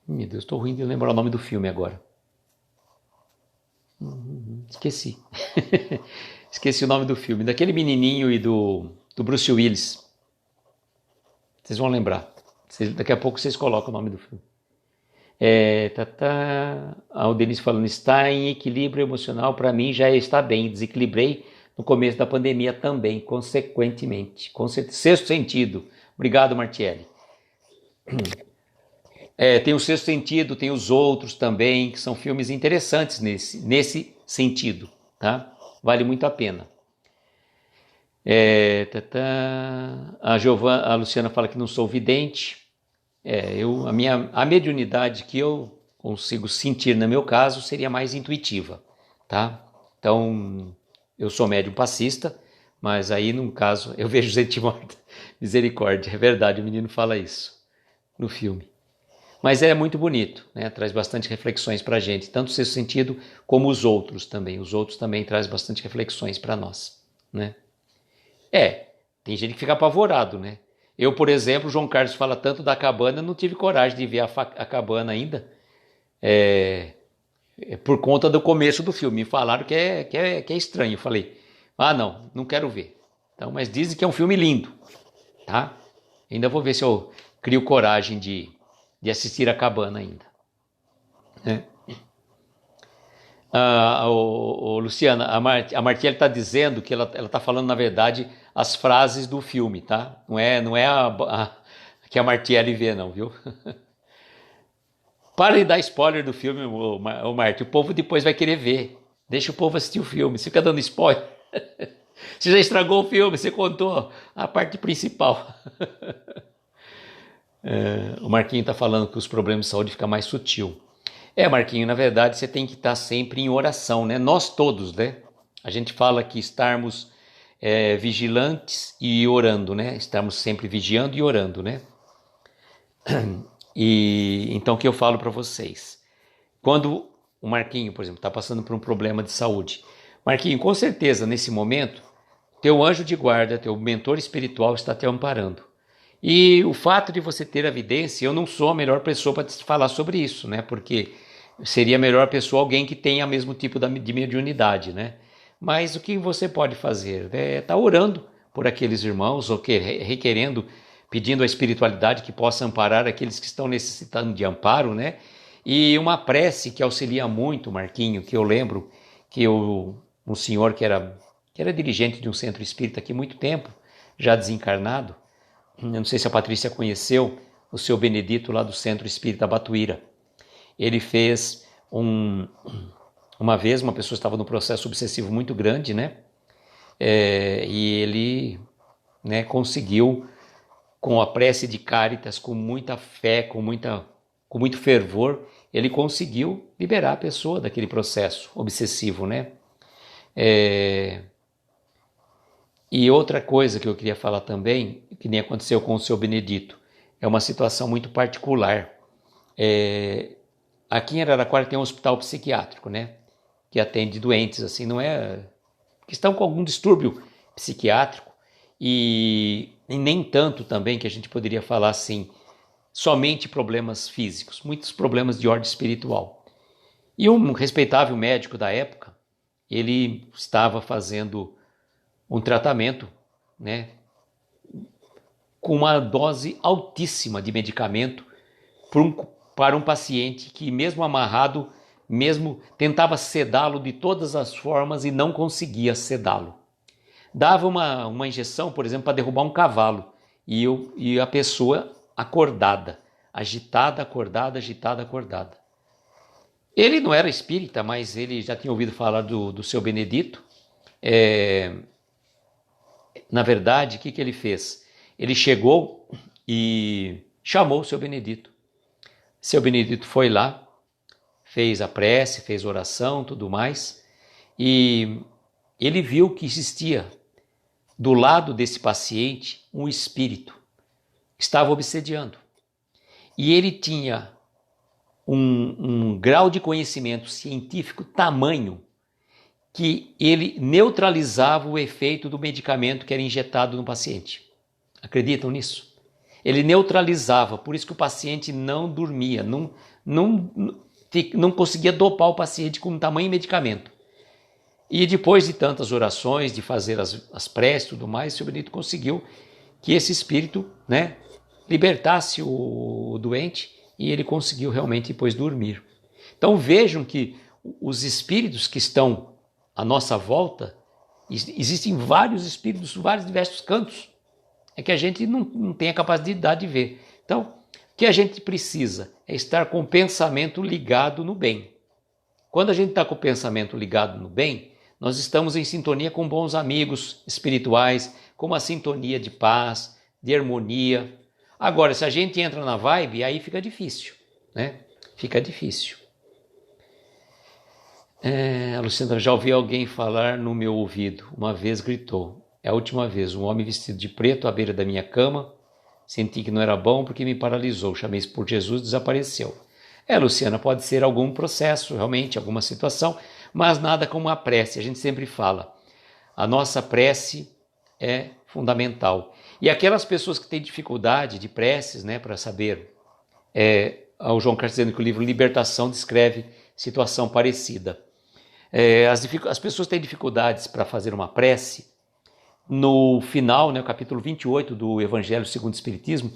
Meu Deus, estou ruim de lembrar o nome do filme agora. Esqueci. Esqueci o nome do filme. Daquele menininho e do Bruce Willis. Vocês vão lembrar. Daqui a pouco vocês colocam o nome do filme. O Denise falando, está em equilíbrio emocional, para mim já está bem. Desequilibrei no começo da pandemia também, consequentemente. Sexto Sentido. Obrigado, Martielli. Tem o Sexto Sentido, tem os outros também, que são filmes interessantes nesse sentido, tá? Vale muito a pena. A Luciana fala que não sou vidente. A mediunidade que eu consigo sentir no meu caso seria mais intuitiva, tá? Então, eu sou médium passista, mas aí, num caso, eu vejo gente morta. Misericórdia, é verdade, o menino fala isso no filme. Mas é muito bonito, né? Traz bastante reflexões para a gente, tanto o Sexto Sentido como os outros também. Os outros também trazem bastante reflexões para nós, né? Tem gente que fica apavorado, né? Eu, por exemplo, o João Carlos fala tanto da cabana, não tive coragem de ver a cabana ainda, por conta do começo do filme. Me falaram que é estranho. Eu falei, não quero ver. Então, mas dizem que é um filme lindo, tá? Ainda vou ver se eu crio coragem de assistir a cabana ainda. Luciana, a Martielli está dizendo que ela está falando, na verdade, as frases do filme, tá? Não é que a Martielli vê, não, viu? Para de dar spoiler do filme, o Marti. O povo depois vai querer ver. Deixa o povo assistir o filme. Você fica dando spoiler. Você já estragou o filme, você contou a parte principal. O Marquinho está falando que os problemas de saúde ficam mais sutil. Marquinho, na verdade você tem que estar sempre em oração, né? Nós todos, né? A gente fala que estarmos vigilantes e orando, né? Estamos sempre vigiando e orando, né? E então o que eu falo para vocês? Quando o Marquinho, por exemplo, está passando por um problema de saúde, Marquinho, com certeza nesse momento, teu anjo de guarda, teu mentor espiritual está te amparando. E o fato de você ter evidência, eu não sou a melhor pessoa para te falar sobre isso, né? Porque seria a melhor pessoa alguém que tenha o mesmo tipo de mediunidade, né? Mas o que você pode fazer? Tá orando por aqueles irmãos, ou requerendo, pedindo a espiritualidade que possa amparar aqueles que estão necessitando de amparo, né? E uma prece que auxilia muito, Marquinho, que eu lembro que um senhor que era dirigente de um centro espírita aqui há muito tempo, já desencarnado, eu não sei se a Patrícia conheceu o seu Benedito lá do Centro Espírita Batuíra. Ele fez uma vez, uma pessoa estava num processo obsessivo muito grande, né? E ele, né, conseguiu, com a prece de Cáritas, com muita fé, com muito fervor, ele conseguiu liberar a pessoa daquele processo obsessivo, né? E outra coisa que eu queria falar também, que nem aconteceu com o seu Benedito, é uma situação muito particular. Aqui em Araraquara tem um hospital psiquiátrico, né? Que atende doentes, assim, não é... que estão com algum distúrbio psiquiátrico e nem tanto também que a gente poderia falar assim, somente problemas físicos, muitos problemas de ordem espiritual. E um respeitável médico da época, ele estava fazendo um tratamento, né, com uma dose altíssima de medicamento para um paciente que, mesmo amarrado, mesmo tentava sedá-lo de todas as formas e não conseguia sedá-lo. Dava uma injeção, por exemplo, para derrubar um cavalo, e a pessoa acordada, agitada, acordada, agitada, acordada. Ele não era espírita, mas ele já tinha ouvido falar do seu Benedito. Na verdade, o que ele fez? Ele chegou e chamou o seu Benedito. Seu Benedito foi lá, fez a prece, fez oração, tudo mais, e ele viu que existia do lado desse paciente um espírito que estava obsediando. E ele tinha um grau de conhecimento científico tamanho que ele neutralizava o efeito do medicamento que era injetado no paciente. Acreditam nisso? Ele neutralizava, por isso que o paciente não dormia, não conseguia dopar o paciente com tamanho medicamento. E depois de tantas orações, de fazer as preces e tudo mais, o Senhor Benedito conseguiu que esse espírito, né, libertasse o doente, e ele conseguiu realmente depois dormir. Então vejam que os espíritos que estão à nossa volta, existem vários espíritos, vários diversos cantos, é que a gente não tem a capacidade de ver. Então, o que a gente precisa é estar com o pensamento ligado no bem. Quando a gente está com o pensamento ligado no bem, nós estamos em sintonia com bons amigos espirituais, com uma sintonia de paz, de harmonia. Agora, se a gente entra na vibe, aí fica difícil, né? Fica difícil. Luciana, já ouvi alguém falar no meu ouvido. Uma vez gritou. É a última vez. Um homem vestido de preto à beira da minha cama. Senti que não era bom porque me paralisou. Chamei por Jesus, desapareceu. Luciana, pode ser algum processo, realmente, alguma situação, mas nada como a prece. A gente sempre fala. A nossa prece é fundamental. E aquelas pessoas que têm dificuldade de preces, né, para saber, o João Carlos dizendo que o livro Libertação descreve situação parecida. As pessoas têm dificuldades para fazer uma prece. No final, né, o capítulo 28 do Evangelho segundo o Espiritismo,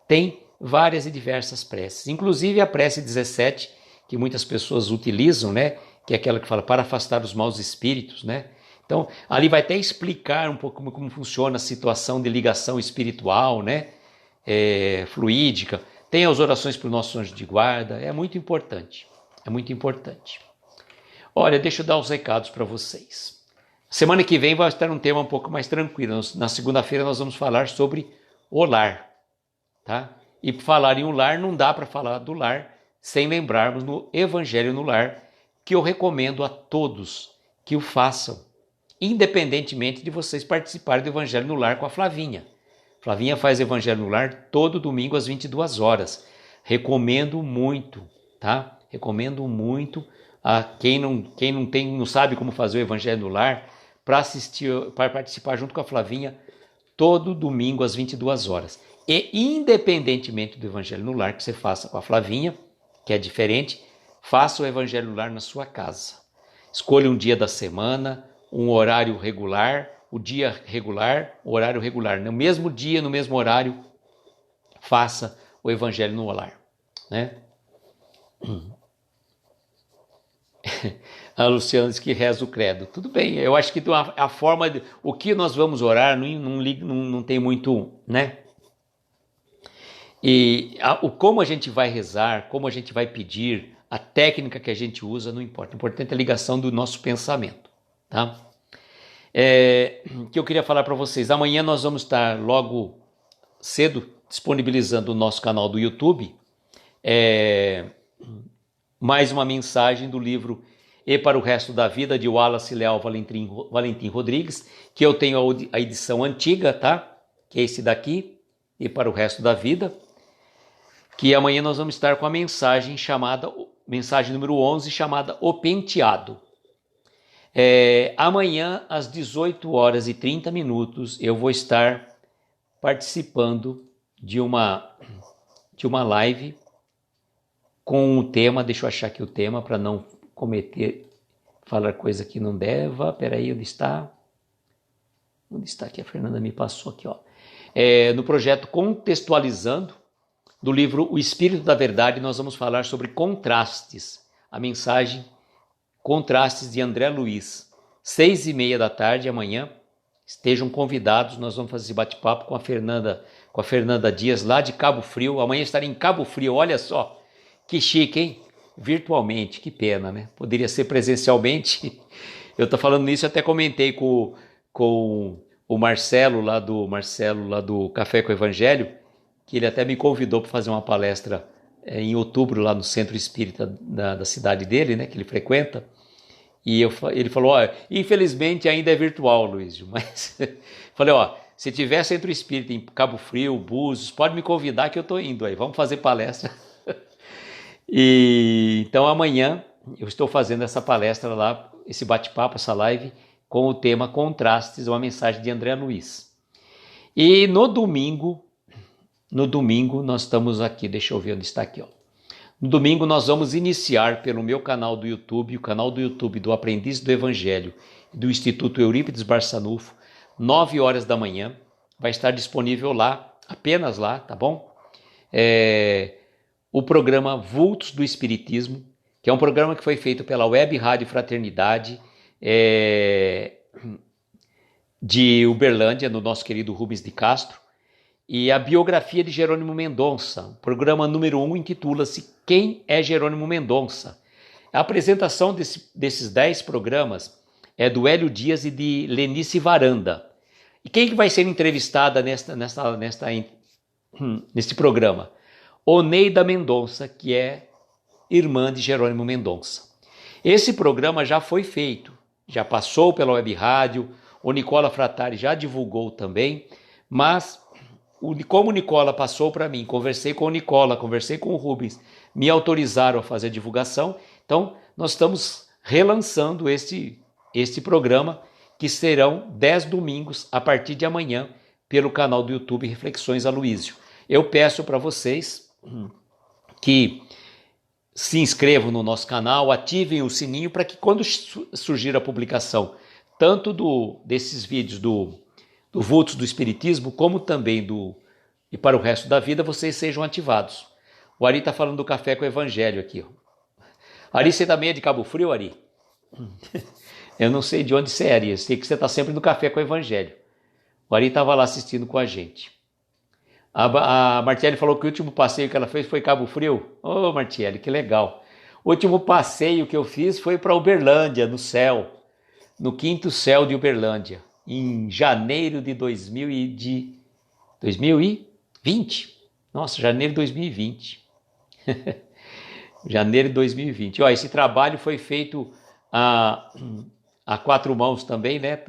tem várias e diversas preces. Inclusive a prece 17, que muitas pessoas utilizam, né, que é aquela que fala para afastar os maus espíritos, né? Então, ali vai até explicar um pouco como funciona a situação de ligação espiritual, né? Fluídica. Tem as orações para o nosso anjo de guarda. É muito importante. É muito importante. Olha, deixa eu dar os recados para vocês. Semana que vem vai estar um tema um pouco mais tranquilo. Na segunda-feira nós vamos falar sobre o lar. Tá? E falar em um lar, não dá para falar do lar sem lembrarmos no Evangelho no Lar, que eu recomendo a todos que o façam, independentemente de vocês participarem do Evangelho no Lar com a Flavinha. Flavinha faz Evangelho no Lar todo domingo às 22 horas. Recomendo muito, tá? Recomendo muito a quem não sabe como fazer o Evangelho no Lar para participar junto com a Flavinha todo domingo às 22 horas. E independentemente do Evangelho no Lar que você faça com a Flavinha, que é diferente, faça o Evangelho no Lar na sua casa. Escolha um dia da semana, um horário regular, o dia regular, o horário regular. No mesmo dia, no mesmo horário, faça o Evangelho no Lar. Né? A Luciana diz que reza o credo. Tudo bem, eu acho que a forma, o que nós vamos orar não tem muito, né? E como a gente vai rezar, como a gente vai pedir, a técnica que a gente usa não importa. O importante é a ligação do nosso pensamento, tá? Que eu queria falar para vocês. Amanhã nós vamos estar logo cedo disponibilizando o nosso canal do YouTube. Mais uma mensagem do livro E para o Resto da Vida, de Wallace Leal Valentim Rodrigues, que eu tenho a edição antiga, tá? Que é esse daqui, E para o Resto da Vida. Que amanhã nós vamos estar com a mensagem número 11, chamada O Penteado. Amanhã, às 18 horas e 30 minutos, eu vou estar participando de uma live com o tema, deixa eu achar aqui o tema para não cometer, falar coisa que não deva. Peraí, onde está? Onde está aqui? A Fernanda me passou aqui, ó. No projeto Contextualizando, do livro O Espírito da Verdade, nós vamos falar sobre contrastes. A mensagem Contrastes de André Luiz. 6h30 da tarde, amanhã. Estejam convidados, nós vamos fazer esse bate-papo com a Fernanda Dias, lá de Cabo Frio. Amanhã estarei em Cabo Frio, olha só, que chique, hein? Virtualmente, que pena, né? Poderia ser presencialmente. Eu tô falando nisso, até comentei com o Marcelo lá do Café com o Evangelho, que ele até me convidou para fazer uma palestra em outubro lá no Centro Espírita da cidade dele, né, que ele frequenta. E ele falou, infelizmente ainda é virtual, Luísio, mas falei, se tiver Centro Espírita em Cabo Frio, Búzios, pode me convidar que eu tô indo aí, vamos fazer palestra. E então amanhã eu estou fazendo essa palestra lá, esse bate-papo, essa live, com o tema Contrastes, uma mensagem de André Luiz. E no domingo nós estamos aqui, deixa eu ver onde está aqui, ó. No domingo nós vamos iniciar pelo meu canal do YouTube, o canal do YouTube do Aprendiz do Evangelho do Instituto Eurípides Barçanufo, 9 horas da manhã. Vai estar disponível lá, apenas lá, tá bom? O programa Vultos do Espiritismo, que é um programa que foi feito pela Web Rádio Fraternidade de Uberlândia, no nosso querido Rubens de Castro. E a biografia de Jerônimo Mendonça, o programa número 1 intitula-se Quem é Jerônimo Mendonça? A apresentação desses 10 programas é do Hélio Dias e de Lenice Varanda. E quem que vai ser entrevistada neste programa? Oneida Mendonça, que é irmã de Jerônimo Mendonça. Esse programa já foi feito, já passou pela Web Rádio, o Nicola Fratari já divulgou também, mas como o Nicola passou para mim, conversei com o Nicola, conversei com o Rubens, me autorizaram a fazer a divulgação, então nós estamos relançando este programa, que serão 10 domingos a partir de amanhã, pelo canal do YouTube Reflexões Aloísio. Eu peço para vocês que se inscrevam no nosso canal, ativem o sininho para que quando surgir a publicação, tanto desses vídeos do Vultos do Espiritismo, como também e para o resto da vida, vocês sejam ativados. O Ari está falando do Café com o Evangelho aqui. Ari, você também é de Cabo Frio, Ari? Eu não sei de onde você é, Ari. Eu sei que você está sempre no Café com o Evangelho. O Ari estava lá assistindo com a gente. A Martiele falou que o último passeio que ela fez foi Cabo Frio. Ô, Martiele, que legal. O último passeio que eu fiz foi para Uberlândia, no céu. No quinto céu de Uberlândia. Em janeiro de 2020. Nossa, janeiro de 2020. Janeiro de 2020. Esse trabalho foi feito a 4 mãos também, né?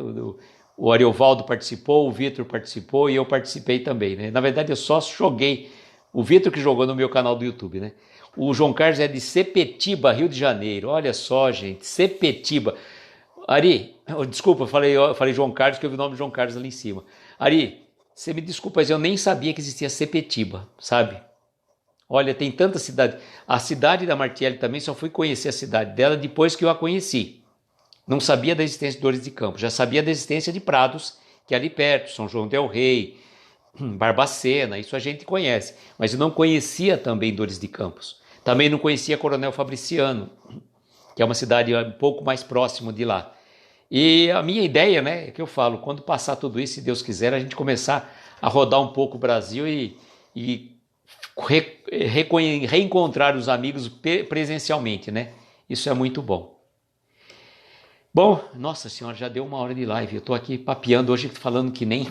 O Ariovaldo participou, o Vitor participou e eu participei também, né? Na verdade, eu só joguei. O Vitor que jogou no meu canal do YouTube, né? O João Carlos é de Sepetiba, Rio de Janeiro. Olha só, gente, Sepetiba. Ari, desculpa, eu falei João Carlos, que eu vi o nome de João Carlos ali em cima. Ari, você me desculpa, mas eu nem sabia que existia Sepetiba, sabe? Olha, tem tanta cidade. A cidade da Martiele também, só fui conhecer a cidade dela depois que eu a conheci. Não sabia da existência de Dores de Campos, já sabia da existência de Prados, que é ali perto, São João del Rei, Barbacena, isso a gente conhece. Mas eu não conhecia também Dores de Campos. Também não conhecia Coronel Fabriciano, que é uma cidade um pouco mais próxima de lá. E a minha ideia, né, é que eu falo, quando passar tudo isso, se Deus quiser, a gente começar a rodar um pouco o Brasil e reencontrar os amigos presencialmente, né? Isso é muito bom. Bom, nossa senhora, já deu 1 hora de live. Eu tô aqui papeando hoje, falando que nem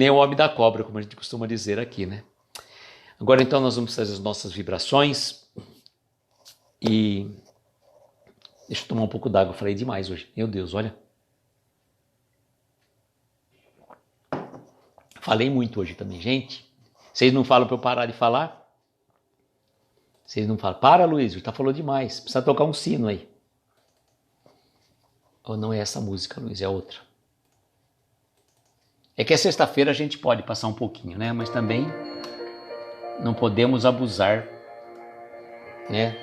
o homem da cobra, como a gente costuma dizer aqui, né? Agora então nós vamos fazer as nossas vibrações e deixa eu tomar um pouco d'água, eu falei demais hoje. Meu Deus, olha. Falei muito hoje também, gente. Vocês não falam para eu parar de falar? Vocês não falam, para, Luiz, tá falando demais. Precisa tocar um sino aí. Ou não é essa música, Luiz, é outra. É que é sexta-feira, a gente pode passar um pouquinho, né? Mas também não podemos abusar, né?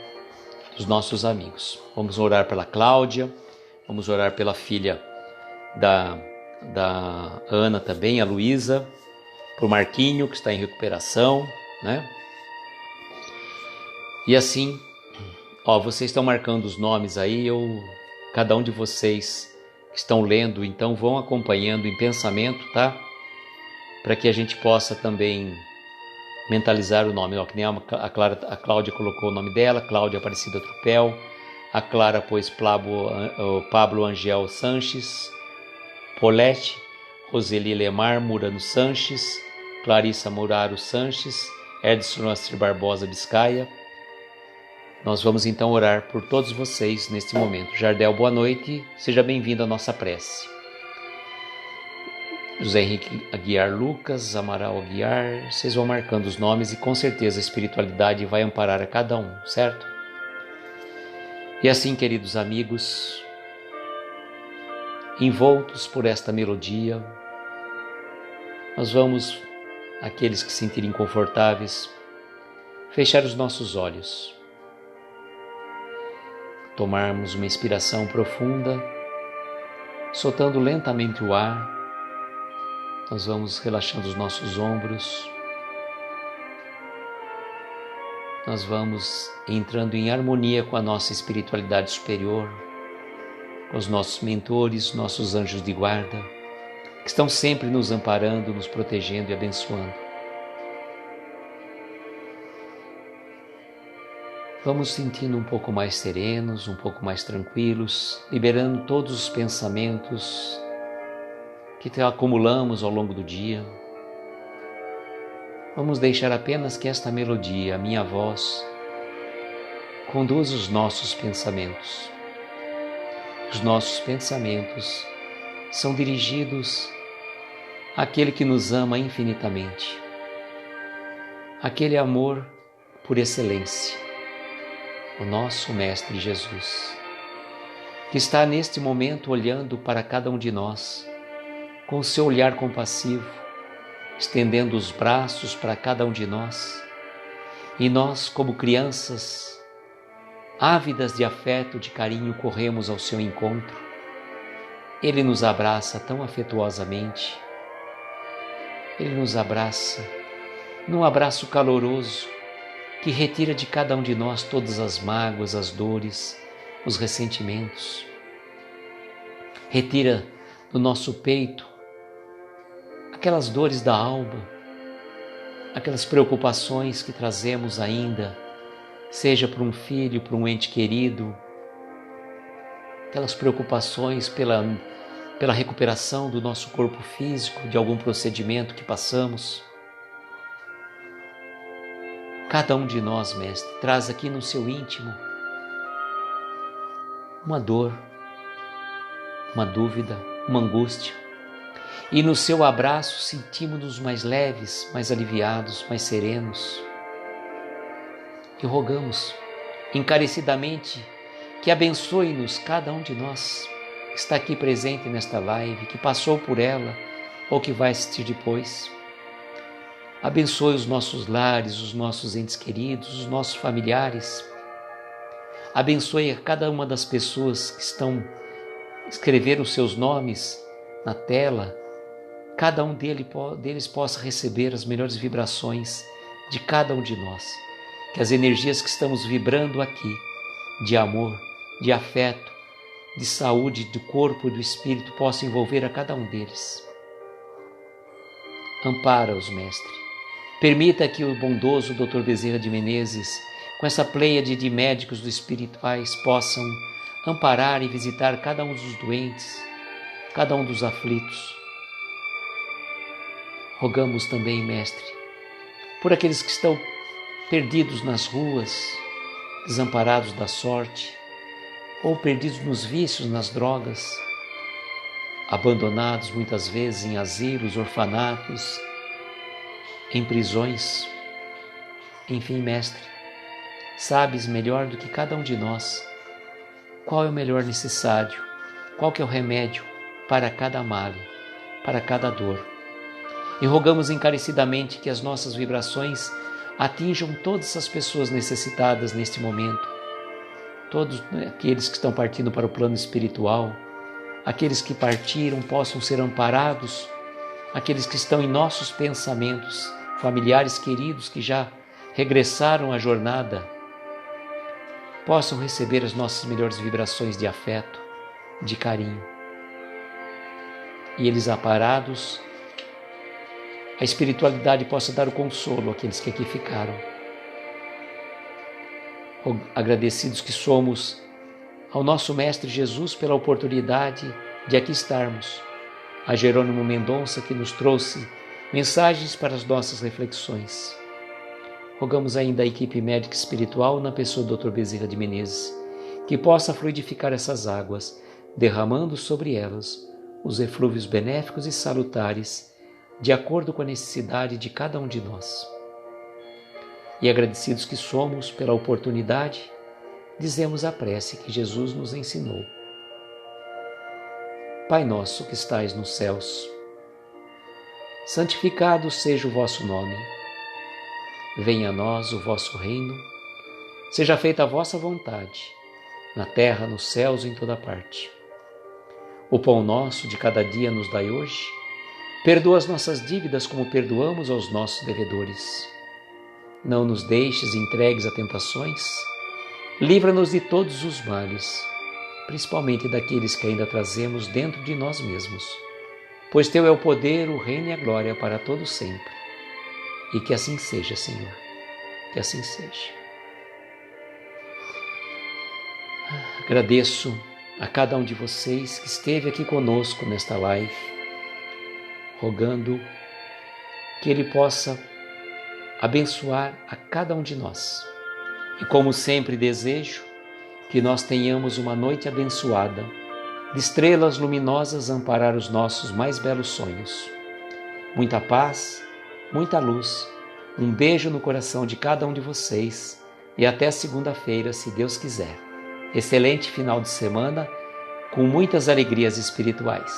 dos nossos amigos. Vamos orar pela Cláudia, vamos orar pela filha da Ana também, a Luísa, por Marquinho, que está em recuperação, né? E assim, vocês estão marcando os nomes aí, cada um de vocês que estão lendo, então vão acompanhando em pensamento, tá? Para que a gente possa também mentalizar o nome. Que nem a Cláudia colocou o nome dela, Cláudia Aparecida Trupel, a Clara pôs Pablo Angel Sanches, Polete, Roseli Lemar Murano Sanches, Clarissa Muraro Sanches, Edson Astri Barbosa Biscaia. Nós vamos então orar por todos vocês neste momento. Jardel, boa noite, seja bem-vindo à nossa prece. José Henrique Aguiar Lucas, Amaral Aguiar, vocês vão marcando os nomes e com certeza a espiritualidade vai amparar a cada um, certo? E assim, queridos amigos, envoltos por esta melodia, nós vamos, aqueles que se sentirem confortáveis, fechar os nossos olhos, tomarmos uma inspiração profunda, soltando lentamente o ar. Nós vamos relaxando os nossos ombros, nós vamos entrando em harmonia com a nossa espiritualidade superior, com os nossos mentores, nossos anjos de guarda, que estão sempre nos amparando, nos protegendo e abençoando. Vamos sentindo um pouco mais serenos, um pouco mais tranquilos, liberando todos os pensamentos que acumulamos ao longo do dia. Vamos deixar apenas que esta melodia, a minha voz, conduza os nossos pensamentos. Os nossos pensamentos são dirigidos àquele que nos ama infinitamente, aquele amor por excelência, o nosso Mestre Jesus, que está neste momento olhando para cada um de nós, com o seu olhar compassivo, estendendo os braços para cada um de nós, e nós, como crianças, ávidas de afeto, de carinho, corremos ao seu encontro. Ele nos abraça tão afetuosamente, ele nos abraça num abraço caloroso, que retira de cada um de nós todas as mágoas, as dores, os ressentimentos. Retira do nosso peito aquelas dores da alma, aquelas preocupações que trazemos ainda, seja por um filho, por um ente querido, aquelas preocupações pela recuperação do nosso corpo físico, de algum procedimento que passamos. Cada um de nós, Mestre, traz aqui no seu íntimo uma dor, uma dúvida, uma angústia. E no seu abraço sentimos-nos mais leves, mais aliviados, mais serenos. E rogamos encarecidamente que abençoe-nos cada um de nós que está aqui presente nesta live, que passou por ela ou que vai assistir depois. Abençoe os nossos lares, os nossos entes queridos, os nossos familiares. Abençoe a cada uma das pessoas que escreveram os seus nomes na tela. Cada um deles possa receber as melhores vibrações de cada um de nós. Que as energias que estamos vibrando aqui, de amor, de afeto, de saúde do corpo e do espírito, possam envolver a cada um deles. Ampara-os, Mestre. Permita que o bondoso Dr. Bezerra de Menezes, com essa pleiade de médicos espirituais, possam amparar e visitar cada um dos doentes, cada um dos aflitos. Rogamos também, Mestre, por aqueles que estão perdidos nas ruas, desamparados da sorte, ou perdidos nos vícios, nas drogas, abandonados muitas vezes em asilos, orfanatos, em prisões. Enfim, Mestre, sabes melhor do que cada um de nós qual é o melhor necessário, qual que é o remédio para cada mal, para cada dor. E rogamos encarecidamente que as nossas vibrações atinjam todas as pessoas necessitadas neste momento, todos aqueles que estão partindo para o plano espiritual, aqueles que partiram possam ser amparados, aqueles que estão em nossos pensamentos, familiares queridos que já regressaram à jornada, possam receber as nossas melhores vibrações de afeto, de carinho. E eles amparados, a espiritualidade possa dar o consolo àqueles que aqui ficaram. Agradecidos que somos ao nosso Mestre Jesus pela oportunidade de aqui estarmos, a Jerônimo Mendonça que nos trouxe mensagens para as nossas reflexões. Rogamos ainda à equipe médica espiritual na pessoa do Dr. Bezerra de Menezes, que possa fluidificar essas águas, derramando sobre elas os eflúvios benéficos e salutares, de acordo com a necessidade de cada um de nós. E agradecidos que somos pela oportunidade, dizemos a prece que Jesus nos ensinou. Pai nosso que estais nos céus, santificado seja o vosso nome. Venha a nós o vosso reino, seja feita a vossa vontade, na terra, nos céus e em toda parte. O pão nosso de cada dia nos dai hoje, perdoa as nossas dívidas como perdoamos aos nossos devedores. Não nos deixes entregues a tentações, livra-nos de todos os males, principalmente daqueles que ainda trazemos dentro de nós mesmos, pois Teu é o poder, o reino e a glória para todo sempre. E que assim seja, Senhor, que assim seja. Agradeço a cada um de vocês que esteve aqui conosco nesta live, rogando que Ele possa abençoar a cada um de nós. E como sempre desejo que nós tenhamos uma noite abençoada, de estrelas luminosas a amparar os nossos mais belos sonhos. Muita paz, muita luz, um beijo no coração de cada um de vocês e até segunda-feira, se Deus quiser. Excelente final de semana com muitas alegrias espirituais.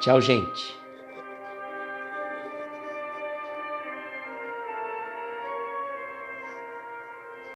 Tchau, gente!